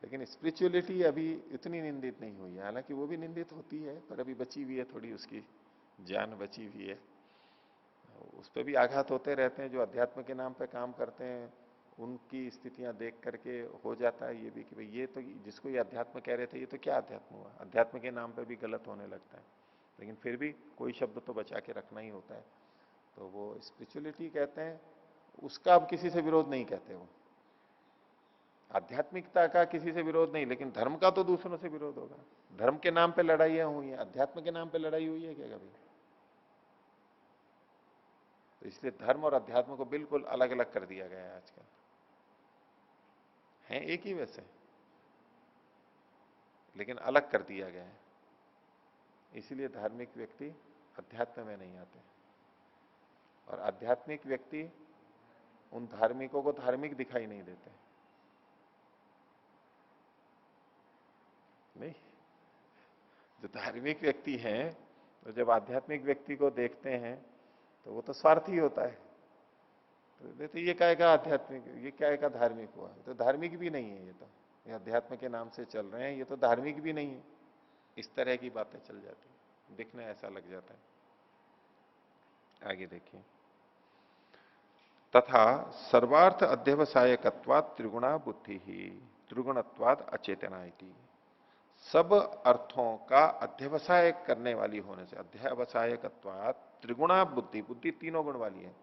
लेकिन स्पिरिचुअलिटी अभी इतनी निंदित नहीं हुई है, हालांकि वो भी निंदित होती है, पर अभी बची हुई है, थोड़ी उसकी जान बची हुई है। उस पर भी आघात होते रहते हैं। जो अध्यात्म के नाम पे काम करते हैं उनकी स्थितियां देख करके हो जाता है ये भी कि भाई ये तो, जिसको ये अध्यात्म कह रहे थे, ये तो क्या अध्यात्म हुआ। अध्यात्म के नाम पे भी गलत होने लगता है, लेकिन फिर भी कोई शब्द तो बचा के रखना ही होता है। तो वो स्पिरिचुअलिटी कहते हैं, उसका अब किसी से विरोध नहीं कहते वो। आध्यात्मिकता का किसी से विरोध नहीं, लेकिन धर्म का तो दूसरों से विरोध होगा। धर्म के नाम पे लड़ाइयां हुई हैं, अध्यात्म के नाम पे लड़ाई हुई है क्या कभी? तो इसलिए धर्म और अध्यात्म को बिल्कुल अलग अलग कर दिया गया है आजकल। हैं एक ही वैसे, लेकिन अलग कर दिया गया है। इसीलिए धार्मिक व्यक्ति अध्यात्म में नहीं आते, और आध्यात्मिक व्यक्ति उन धार्मिकों को धार्मिक दिखाई नहीं देते। नहीं, जो धार्मिक व्यक्ति हैं तो जब आध्यात्मिक व्यक्ति को देखते हैं तो वो तो स्वार्थी होता है। तो ये काय का आध्यात्मिक, ये काय का धार्मिक हुआ, तो धार्मिक भी नहीं है। ये अध्यात्म के नाम से चल रहे हैं, ये तो धार्मिक भी नहीं है। इस तरह की बातें चल जाती है, दिखने ऐसा लग जाता है। आगे देखिए, तथा सर्वार्थ अध्यवसायकत्वात् त्रिगुणा बुद्धि ही त्रिगुणत्वाद अचेतना इति। सब अर्थों का अध्यवसाय करने वाली होने से, अध्यवसायकत्वात् त्रिगुणा बुद्धि, बुद्धि तीनों गुण वाली है,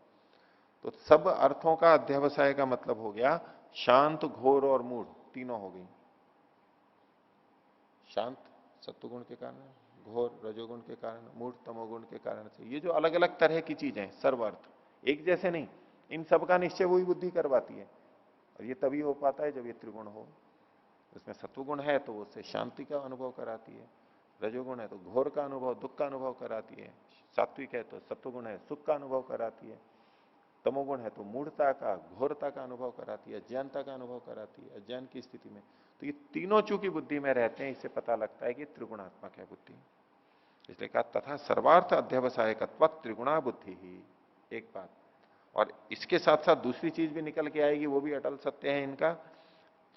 तो सब अर्थों का अध्यवसाय का मतलब हो गया शांत, घोर और मूढ़, तीनों हो गई। शांत सत्वगुण के कारण, घोर रजोगुण के कारण, मूढ़ तमोगुण के कारण से। ये जो अलग अलग तरह की चीजें हैं, सर्वार्थ एक जैसे नहीं, इन सब का निश्चय वही बुद्धि करवाती है। और ये तभी हो पाता है जब ये त्रिगुण हो। उसमें सत्वगुण है तो उससे शांति का अनुभव कराती है, रजोगुण है तो घोर का अनुभव, दुख का अनुभव कराती है, सात्विक है तो सत्वगुण है सुख का अनुभव कराती है, तमोगुण है तो मूढ़ता का, घोरता का अनुभव कराती है, अज्ञानता का अनुभव कराती है, अज्ञान की स्थिति में। तो ये तीनों चूंकि बुद्धि में रहते हैं, इससे पता लगता है कि त्रिगुणात्मक है बुद्धि। इसलिए कहा तथा सर्वार्थ अध्यवसायकत्व त्रिगुणा बुद्धि ही, एक बात। और इसके साथ साथ दूसरी चीज भी निकल के आएगी, वो भी अटल सत्य है इनका,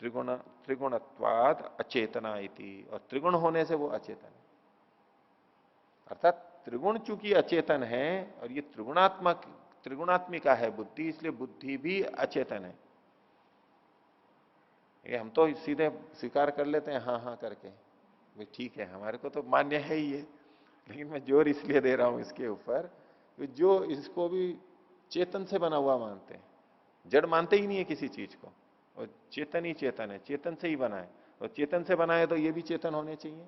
त्रिगुण त्रिगुणत्वाद अचेतना इति, और त्रिगुण होने से वो अचेतन है। अर्थात त्रिगुण चूंकि अचेतन है और ये त्रिगुणात्मिका है बुद्धि, इसलिए बुद्धि भी अचेतन है। ये हम तो सीधे स्वीकार कर लेते हैं हाँ हाँ करके, भाई ठीक है हमारे को तो मान्य है ही ये। लेकिन मैं जोर इसलिए दे रहा हूं इसके ऊपर, जो इसको भी चेतन से बना हुआ मानते हैं, जड़ मानते ही नहीं है किसी चीज को, और चेतन ही चेतन है, चेतन से ही बना है, और चेतन से बना है तो ये भी चेतन होने चाहिए,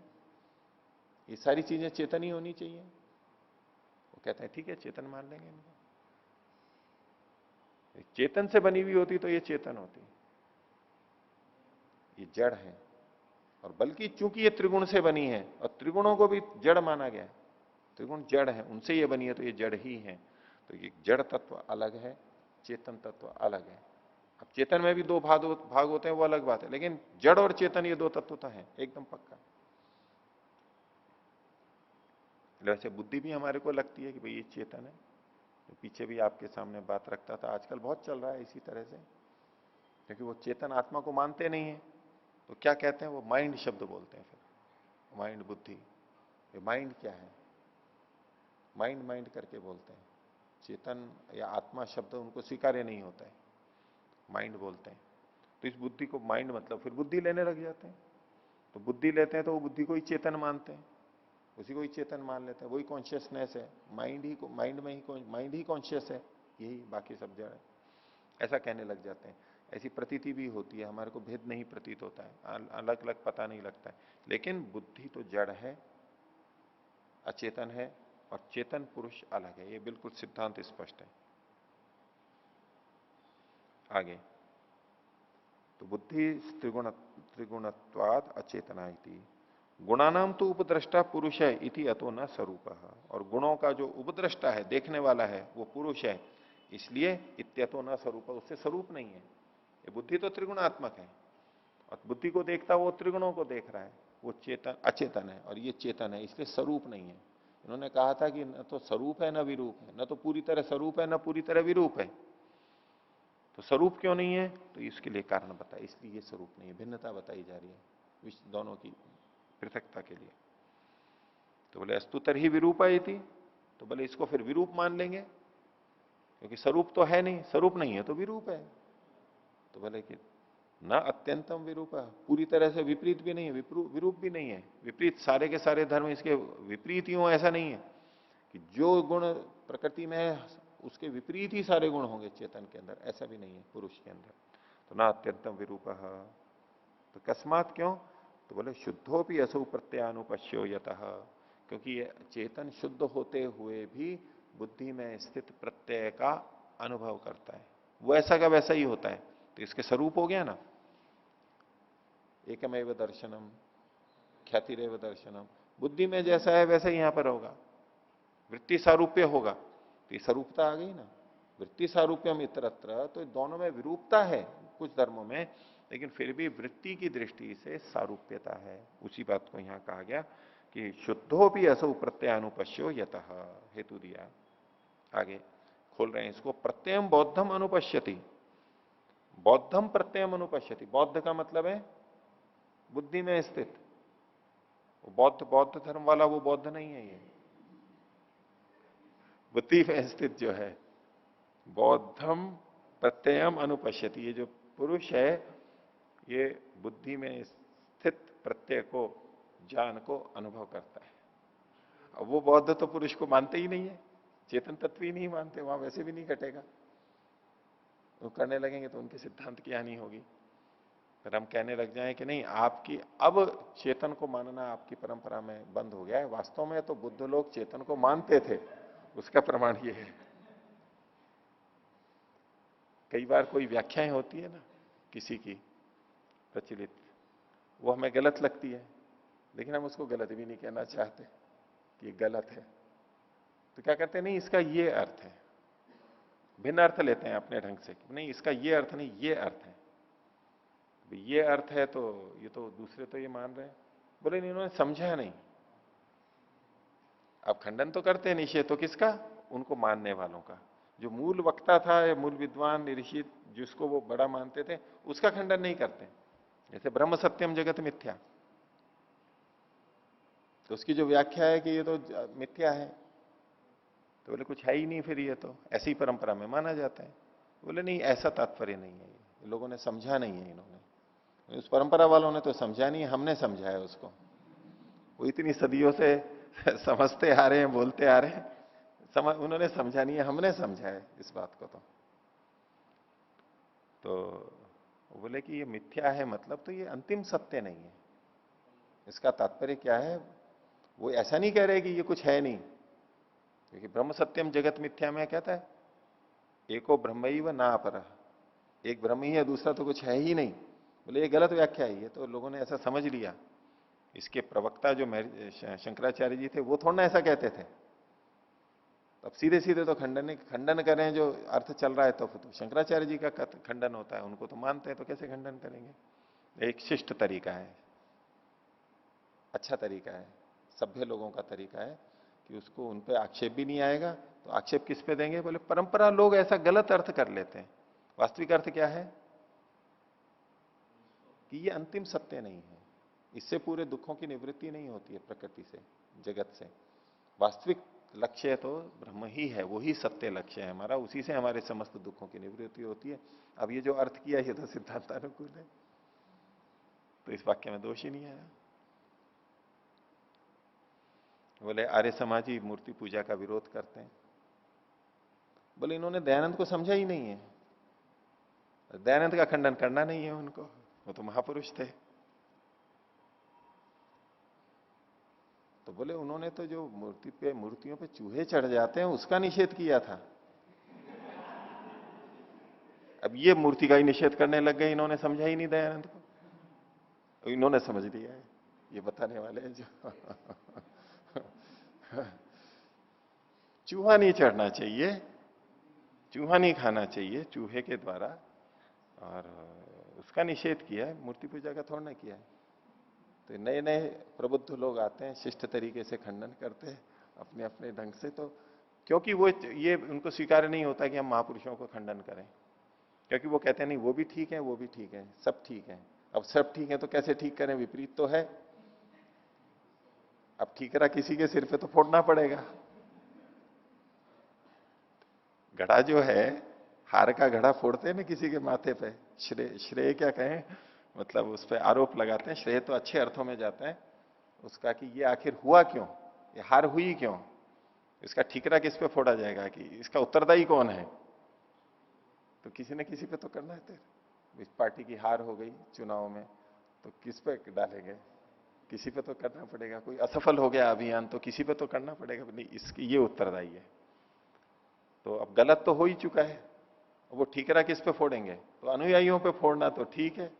ये सारी चीजें चेतन ही होनी चाहिए। वो कहते हैं ठीक है चेतन मान लेंगे इनको। चेतन से बनी हुई होती तो ये चेतन होती, ये जड़ है। और बल्कि चूंकि ये त्रिगुण से बनी है और त्रिगुणों को भी जड़ माना गया है, त्रिगुण जड़ है, उनसे ये बनी है तो ये जड़ ही है। तो ये जड़ तत्व अलग है, चेतन तत्व अलग है। अब चेतन में भी दो भाग होते हैं वो अलग बात है, लेकिन जड़ और चेतन ये दो तत्व तो है एकदम पक्का। वैसे बुद्धि भी हमारे को लगती है कि भाई ये चेतन है। तो पीछे भी आपके सामने बात रखता था, आजकल बहुत चल रहा है इसी तरह से, क्योंकि वो चेतन आत्मा को मानते नहीं है। तो क्या कहते हैं, वो माइंड शब्द बोलते हैं, फिर माइंड बुद्धि। माइंड क्या है, माइंड माइंड करके बोलते हैं। चेतन या आत्मा शब्द उनको स्वीकार्य नहीं होता है, माइंड बोलते हैं। तो इस बुद्धि को माइंड मतलब फिर बुद्धि लेने लग जाते हैं। तो बुद्धि लेते हैं तो वो बुद्धि को ही चेतन मानते हैं, उसी को ही चेतन मान लेते हैं, वही कॉन्शियसनेस है, माइंड में ही माइंड ही कॉन्शियस है, यही बाकी सब जड़ है, ऐसा कहने लग जाते हैं। ऐसी प्रतीति भी होती है, हमारे को भेद नहीं प्रतीत होता है, अलग अलग पता नहीं लगता है। लेकिन बुद्धि तो जड़ है, अचेतन है, और चेतन पुरुष अलग है, ये बिल्कुल सिद्धांत स्पष्ट है। आगे तो बुद्धि त्रिगुणत्वाद अचेतना इति, गुणानाम तो उपद्रष्टा पुरुष है इति अतो न स्वरूप। और गुणों का जो उपद्रष्टा है, देखने वाला है, वो पुरुष है, इसलिए इत्यतो न स्वरूप, उससे स्वरूप नहीं है। ये बुद्धि तो त्रिगुणात्मक है, और बुद्धि को देखता वो त्रिगुणों को देख रहा है, वो चेतन अचेतन है, और ये चेतन है, इसलिए स्वरूप नहीं है। इन्होंने कहा था कि न तो स्वरूप है न विरूप है, न तो पूरी तरह स्वरूप है न पूरी तरह विरूप है। तो स्वरूप क्यों नहीं है, तो इसके लिए कारण बताया, इसलिए ये स्वरूप नहीं है, भिन्नता बताई जा रही है दोनों की पृथकता के लिए। तो बोले अस्तुतर ही विरूप आई थी, तो बोले इसको फिर विरूप मान लेंगे, क्योंकि स्वरूप तो है नहीं, स्वरूप नहीं है तो विरूप है। तो बोले कि ना अत्यंतम विरूप, पूरी तरह से विपरीत भी नहीं है, विरूप भी नहीं है। विपरीत सारे के सारे धर्म इसके विपरीत ही हो, ऐसा नहीं है कि जो गुण प्रकृति में है उसके विपरीत ही सारे गुण होंगे चेतन के अंदर, ऐसा भी नहीं है पुरुष के अंदर। तो ना अत्यंतम विरूप, तो कस्मात क्यों, तो बोले शुद्धोपि असौ प्रत्यानुपश्यो यतः, क्योंकि ये चेतन शुद्ध होते हुए भी बुद्धि में स्थित प्रत्यय का अनुभव करता है, वो ऐसा का वैसा ही होता है। तो इसके स्वरूप हो गया ना, एकमेव दर्शनम ख्यातिरेव दर्शनम, बुद्धि में जैसा है वैसा ही यहां पर होगा, वृत्ति सारूप्य होगा, तो ये स्वरूपता आ गई ना। वृत्ति सारूप्यम इतरत्र, तो दोनों में विरूपता है कुछ धर्मों में, लेकिन फिर भी वृत्ति की दृष्टि से सारूप्यता है। उसी बात को यहां कहा गया कि शुद्धो भी असौ प्रत्ययानुपश्यो यतः, हेतु दिया। आगे खोल रहे हैं इसको, प्रत्ययम बौद्धम अनुपश्यति, बौद्धम प्रत्ययम अनुपश्यति, बौद्ध का मतलब है बुद्धि में स्थित, बौद्ध धर्म वाला वो बौद्ध नहीं है, ये बुद्धि में स्थित जो है, बौद्धम प्रत्ययम अनुपश्यति, ये जो पुरुष है ये बुद्धि में स्थित प्रत्यय को, ज्ञान को अनुभव करता है। अब वो बौद्ध तो पुरुष को मानते ही नहीं है, चेतन तत्व ही नहीं मानते, वहां वैसे भी नहीं घटेगा। वो करने लगेंगे तो उनके सिद्धांत की हानि होगी। फिर हम कहने लग जाएं कि नहीं, आपकी अब चेतन को मानना आपकी परंपरा में बंद हो गया है, वास्तव में तो बुद्ध लोग चेतन को मानते थे, उसका प्रमाण ये है। कई बार कोई व्याख्याएं होती है ना किसी की प्रचलित, वो हमें गलत लगती है, लेकिन हम उसको गलत भी नहीं कहना चाहते कि गलत है। तो क्या करते हैं, नहीं इसका ये अर्थ है, भिन्न अर्थ लेते हैं अपने ढंग से, नहीं इसका ये अर्थ नहीं, ये अर्थ है। ये अर्थ है तो ये तो दूसरे तो ये मान रहे हैं, बोले नहीं इन्होंने समझा नहीं। अब खंडन तो करते हैं निषेध तो किसका, उनको मानने वालों का। जो मूल वक्ता था या मूल विद्वान ऋषि जिसको वो बड़ा मानते थे, उसका खंडन नहीं करते। जैसे ब्रह्म सत्यम जगत मिथ्या, तो उसकी जो व्याख्या है कि ये तो मिथ्या है, तो बोले कुछ है ही नहीं, फिर ये तो ऐसी परंपरा में माना जाता है। बोले नहीं ऐसा तात्पर्य नहीं है, ये लोगों ने समझा नहीं है, इन्होंने, उस परंपरा वालों ने तो समझा नहीं है, हमने समझा है उसको। वो इतनी सदियों से समझते आ रहे हैं, बोलते आ रहे हैं, उन्होंने समझा नहीं है, हमने समझा है इस बात को। तो बोले कि ये मिथ्या है, मतलब तो ये अंतिम सत्य नहीं है। इसका तात्पर्य क्या है, वो ऐसा नहीं कह रहे कि ये कुछ है नहीं, क्योंकि ब्रह्म सत्यम जगत मिथ्या में कहता है एको ब्रह्म ही व ना अपरा, एक ब्रह्म ही है, दूसरा तो कुछ है ही नहीं। बोले ये गलत व्याख्या है, ये तो लोगों ने ऐसा समझ लिया। इसके प्रवक्ता जो शंकराचार्य जी थे वो थोड़ा ना ऐसा कहते थे। अब सीधे सीधे तो खंडन करें, जो अर्थ चल रहा है तो शंकराचार्य जी का खंडन होता है, उनको तो मानते हैं, तो कैसे खंडन करेंगे। एक शिष्ट तरीका है, अच्छा तरीका है, सभ्य लोगों का तरीका है कि उसको उन पे आक्षेप भी नहीं आएगा। तो आक्षेप किस पे देंगे, बोले परंपरा लोग ऐसा गलत अर्थ कर लेते हैं। वास्तविक अर्थ क्या है कि ये अंतिम सत्य नहीं है, इससे पूरे दुखों की निवृत्ति नहीं होती है प्रकृति से, जगत से। वास्तविक लक्ष्य तो ब्रह्म ही है, वही सत्य लक्ष्य है हमारा, उसी से हमारे समस्त दुखों की निवृत्ति होती है। अब ये जो अर्थ किया ये तो सिद्धांतानुकूल है, तो इस वाक्य में दोष ही नहीं आया। बोले आर्य समाजी मूर्ति पूजा का विरोध करते हैं। बोले इन्होंने दयानंद को समझा ही नहीं है, दयानंद का खंडन करना नहीं है उनको, वो तो महापुरुष थे। तो बोले उन्होंने तो जो मूर्तियों पे चूहे चढ़ जाते हैं उसका निषेध किया था। अब ये मूर्ति का ही निषेध करने लग गए, इन्होंने समझा ही नहीं दयानंद को, इन्होंने समझ लिया है, ये बताने वाले हैं जो चूहा नहीं चढ़ना चाहिए, चूहा नहीं खाना चाहिए चूहे के द्वारा, और उसका निषेध किया है, मूर्ति पूजा का थोड़ा ना किया है। तो नए नए प्रबुद्ध लोग आते हैं, शिष्ट तरीके से खंडन करते हैं अपने अपने ढंग से, तो क्योंकि वो ये उनको स्वीकार नहीं होता कि हम महापुरुषों को खंडन करें, क्योंकि वो कहते हैं नहीं वो भी ठीक है, वो भी ठीक है, सब ठीक है। अब सब ठीक है तो कैसे ठीक करें, विपरीत तो है। अब ठीकरा किसी के सिर पे तो फोड़ना पड़ेगा। घड़ा जो है, हार का घड़ा फोड़ते हैं ना किसी के माथे पे, श्रेय श्रेय क्या कहें, मतलब उस पर आरोप लगाते हैं, श्रेय तो अच्छे अर्थों में जाता है उसका कि ये आखिर हुआ क्यों, ये हार हुई क्यों, इसका ठीकरा किस पे फोड़ा जाएगा, कि इसका उत्तरदायी कौन है। तो किसी न किसी पे तो करना है। तेरे इस पार्टी की हार हो गई चुनाव में, तो किस पे डालेंगे, किसी पे तो करना पड़ेगा। कोई असफल हो गया अभियान तो किसी पे तो करना पड़ेगा, नहीं इसकी ये उत्तरदायी है। तो अब गलत तो हो ही चुका है, वो ठीकरा किस पे फोड़ेंगे, तो अनुयायियों पे फोड़ना तो ठीक है,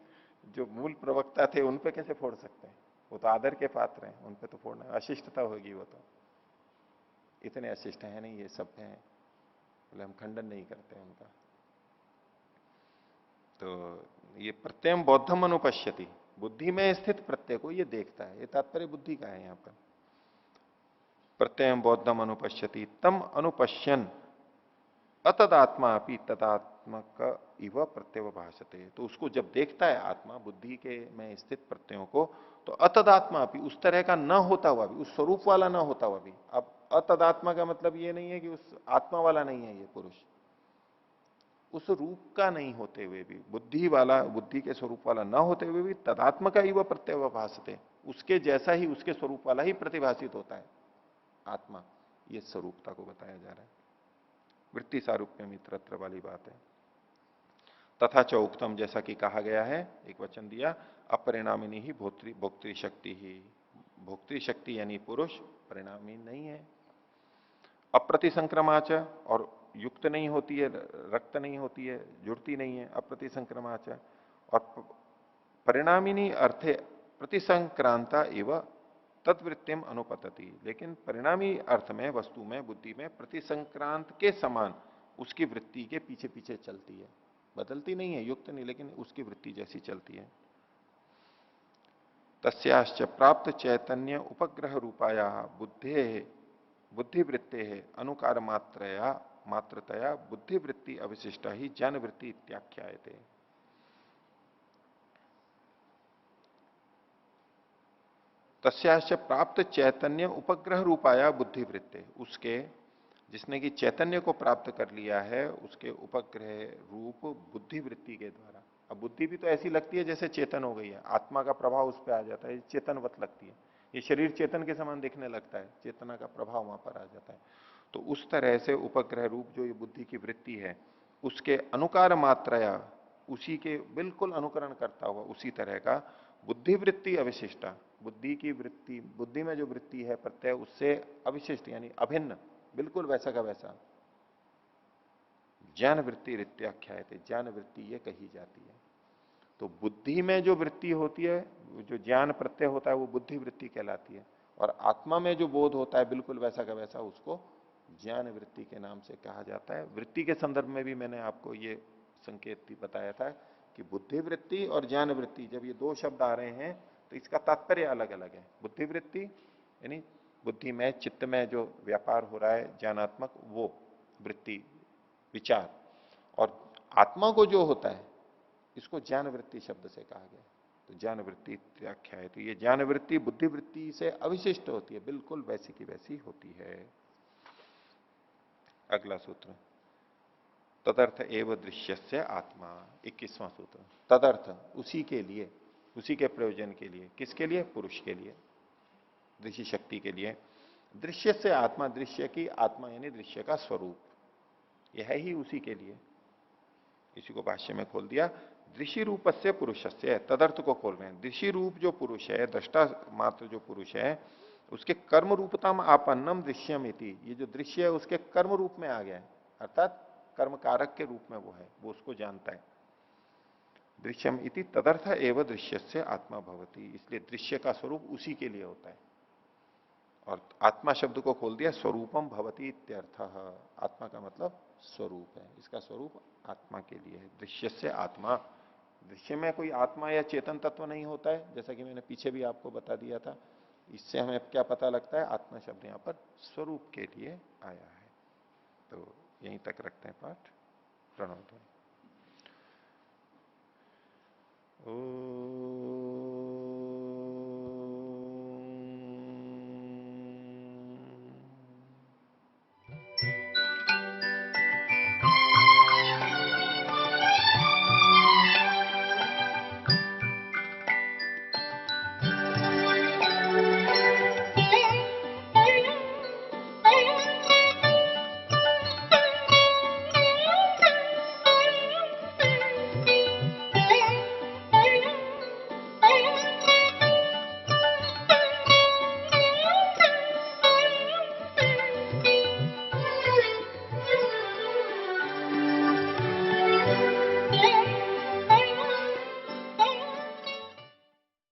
जो मूल प्रवक्ता थे उन पे कैसे फोड़ सकते हैं, वो तो आदर के पात्र हैं, उन पे तो फोड़ना अशिष्टता होगी। वो तो इतने अशिष्ट है नहीं, ये सब हैं, बोले हम खंडन नहीं करते उनका। तो ये प्रत्यय बौद्धम अनुपश्यति, बुद्धि में स्थित प्रत्यय को ये देखता है, ये तात्पर्य बुद्धि का है यहां पर। प्रत्यय बौद्धम अनुपश्यति तम अनुपश्यन अतदात्मा अपनी तदात्मक इव प्रत्यय भाषते। तो उसको जब देखता है आत्मा बुद्धि के में स्थित प्रत्ययों को, तो अतदात्मा अपनी उस तरह का न होता हुआ भी, उस स्वरूप वाला न होता हुआ भी। अब अतदात्मा का मतलब ये नहीं है कि उस आत्मा वाला नहीं है ये पुरुष, उस रूप का नहीं होते हुए भी, बुद्धि वाला, बुद्धि के स्वरूप वाला ना होते हुए भी तदात्मक इव प्रत्यय भाषते, उसके जैसा ही, उसके स्वरूप वाला ही प्रतिभाषित होता है आत्मा। ये स्वरूपता को बताया जा रहा है, वृत्ति सारूप्य मित्रत्र वाली बात है। तथा च उक्तम, जैसा कि कहा गया है, एक वचन दिया, अपरिणामिनी ही भोक्तृ शक्ति ही। भोक्तृ शक्ति यानी पुरुष परिणामी नहीं है। अप्रतिसंक्रमाच, और युक्त नहीं होती है, रक्त नहीं होती है, जुड़ती नहीं है, अप्रतिसंक्रमाच। और परिणामिनी अर्थे प्रतिसंक्रांता एवं तद्वृत्तिम अनुपतति, लेकिन परिणामी अर्थ में, वस्तु में, बुद्धि में प्रतिसंक्रांत के समान उसकी वृत्ति के पीछे पीछे चलती है, बदलती नहीं है, युक्त नहीं, लेकिन उसकी वृत्ति जैसी चलती है। तस्याश्च प्राप्त चैतन्य उपग्रह रूपाया बुद्धे बुद्धिवृत्ते अनुकार मात्रतया बुद्धिवृत्ति अविशिष्टा ही ज्ञान वृत्ति इत्याख्यायते। तस्याश्च प्राप्त चैतन्य उपग्रह रूपाया बुद्धिवृत्ते, उसके, जिसने कि चैतन्य को प्राप्त कर लिया है, उसके उपग्रह रूप बुद्धिवृत्ति के द्वारा। अब बुद्धि भी तो ऐसी लगती है जैसे चेतन हो गई है, आत्मा का प्रभाव उस पर आ जाता है, चेतनवत लगती है, ये शरीर चेतन के समान दिखने लगता है, चेतना का प्रभाव वहां पर आ जाता है। तो उस तरह से उपग्रह रूप जो ये बुद्धि की वृत्ति है, उसके अनुकार मात्रया, उसी के बिल्कुल अनुकरण करता हुआ, उसी तरह का बुद्धिवृत्ति अविशिष्टा, बुद्धि की वृत्ति, बुद्धि में जो वृत्ति है प्रत्यय, उससे अविशिष्ट यानी अभिन्न, बिल्कुल वैसा का वैसा ज्ञान वृत्ति रित्याख्यायते, ज्ञान वृत्ति ये कही जाती है। तो बुद्धि में जो वृत्ति होती है, जो ज्ञान प्रत्यय होता है, वो बुद्धि वृत्ति कहलाती है, और आत्मा में जो बोध होता है बिल्कुल वैसा का वैसा, उसको ज्ञान वृत्ति के नाम से कहा जाता है। वृत्ति के संदर्भ में भी मैंने आपको ये संकेत बताया था कि बुद्धि वृत्ति और ज्ञान वृत्ति, जब ये दो शब्द आ रहे हैं तो इसका तात्पर्य अलग अलग है। बुद्धि वृत्ति यानी बुद्धि में, चित्त में जो व्यापार हो रहा है ज्ञानात्मक, वो वृत्ति, विचार, और आत्मा को जो होता है, इसको ज्ञान वृत्ति शब्द से कहा गया। तो ज्ञान वृत्ति व्याख्या है, तो ये ज्ञान वृत्ति बुद्धि वृत्ति से अविशिष्ट होती है, बिल्कुल वैसी की वैसी होती है। अगला सूत्र, तदर्थ एव दृश्यस्य आत्मा, 21वां सूत्र। तदर्थ, उसी के लिए, उसी के प्रयोजन के लिए, किसके लिए? पुरुष के लिए, दृश्य शक्ति के लिए। दृश्य से आत्मा, दृश्य की आत्मा यानी दृश्य का स्वरूप, यह है ही उसी के लिए। इसी को भाष्य में खोल दिया, दृश्य रूप से पुरुष से, तदर्थ को खोल रहे हैं। दृश्य रूप जो पुरुष है, दृष्टा मात्र जो पुरुष है, उसके कर्म रूपताम आपन्नम दृश्यम इति, ये जो दृश्य है उसके कर्म रूप में आ गया है, अर्थात कर्म कारक के रूप में वो है, वो उसको जानता है। दृश्यम इति तदर्थ एवं दृश्य से आत्मा भवती, इसलिए दृश्य का स्वरूप उसी के लिए होता है। और आत्मा शब्द को खोल दिया, स्वरूपम भवती इत्यर्थ, आत्मा का मतलब स्वरूप है, इसका स्वरूप आत्मा के लिए है। दृश्य से आत्मा, दृश्य में कोई आत्मा या चेतन तत्व नहीं होता है, जैसा कि मैंने पीछे भी आपको बता दिया था। इससे हमें क्या पता लगता है? आत्मा शब्द यहां पर स्वरूप के लिए आया है। तो यहीं तक रखते हैं पाठ। प्रणव।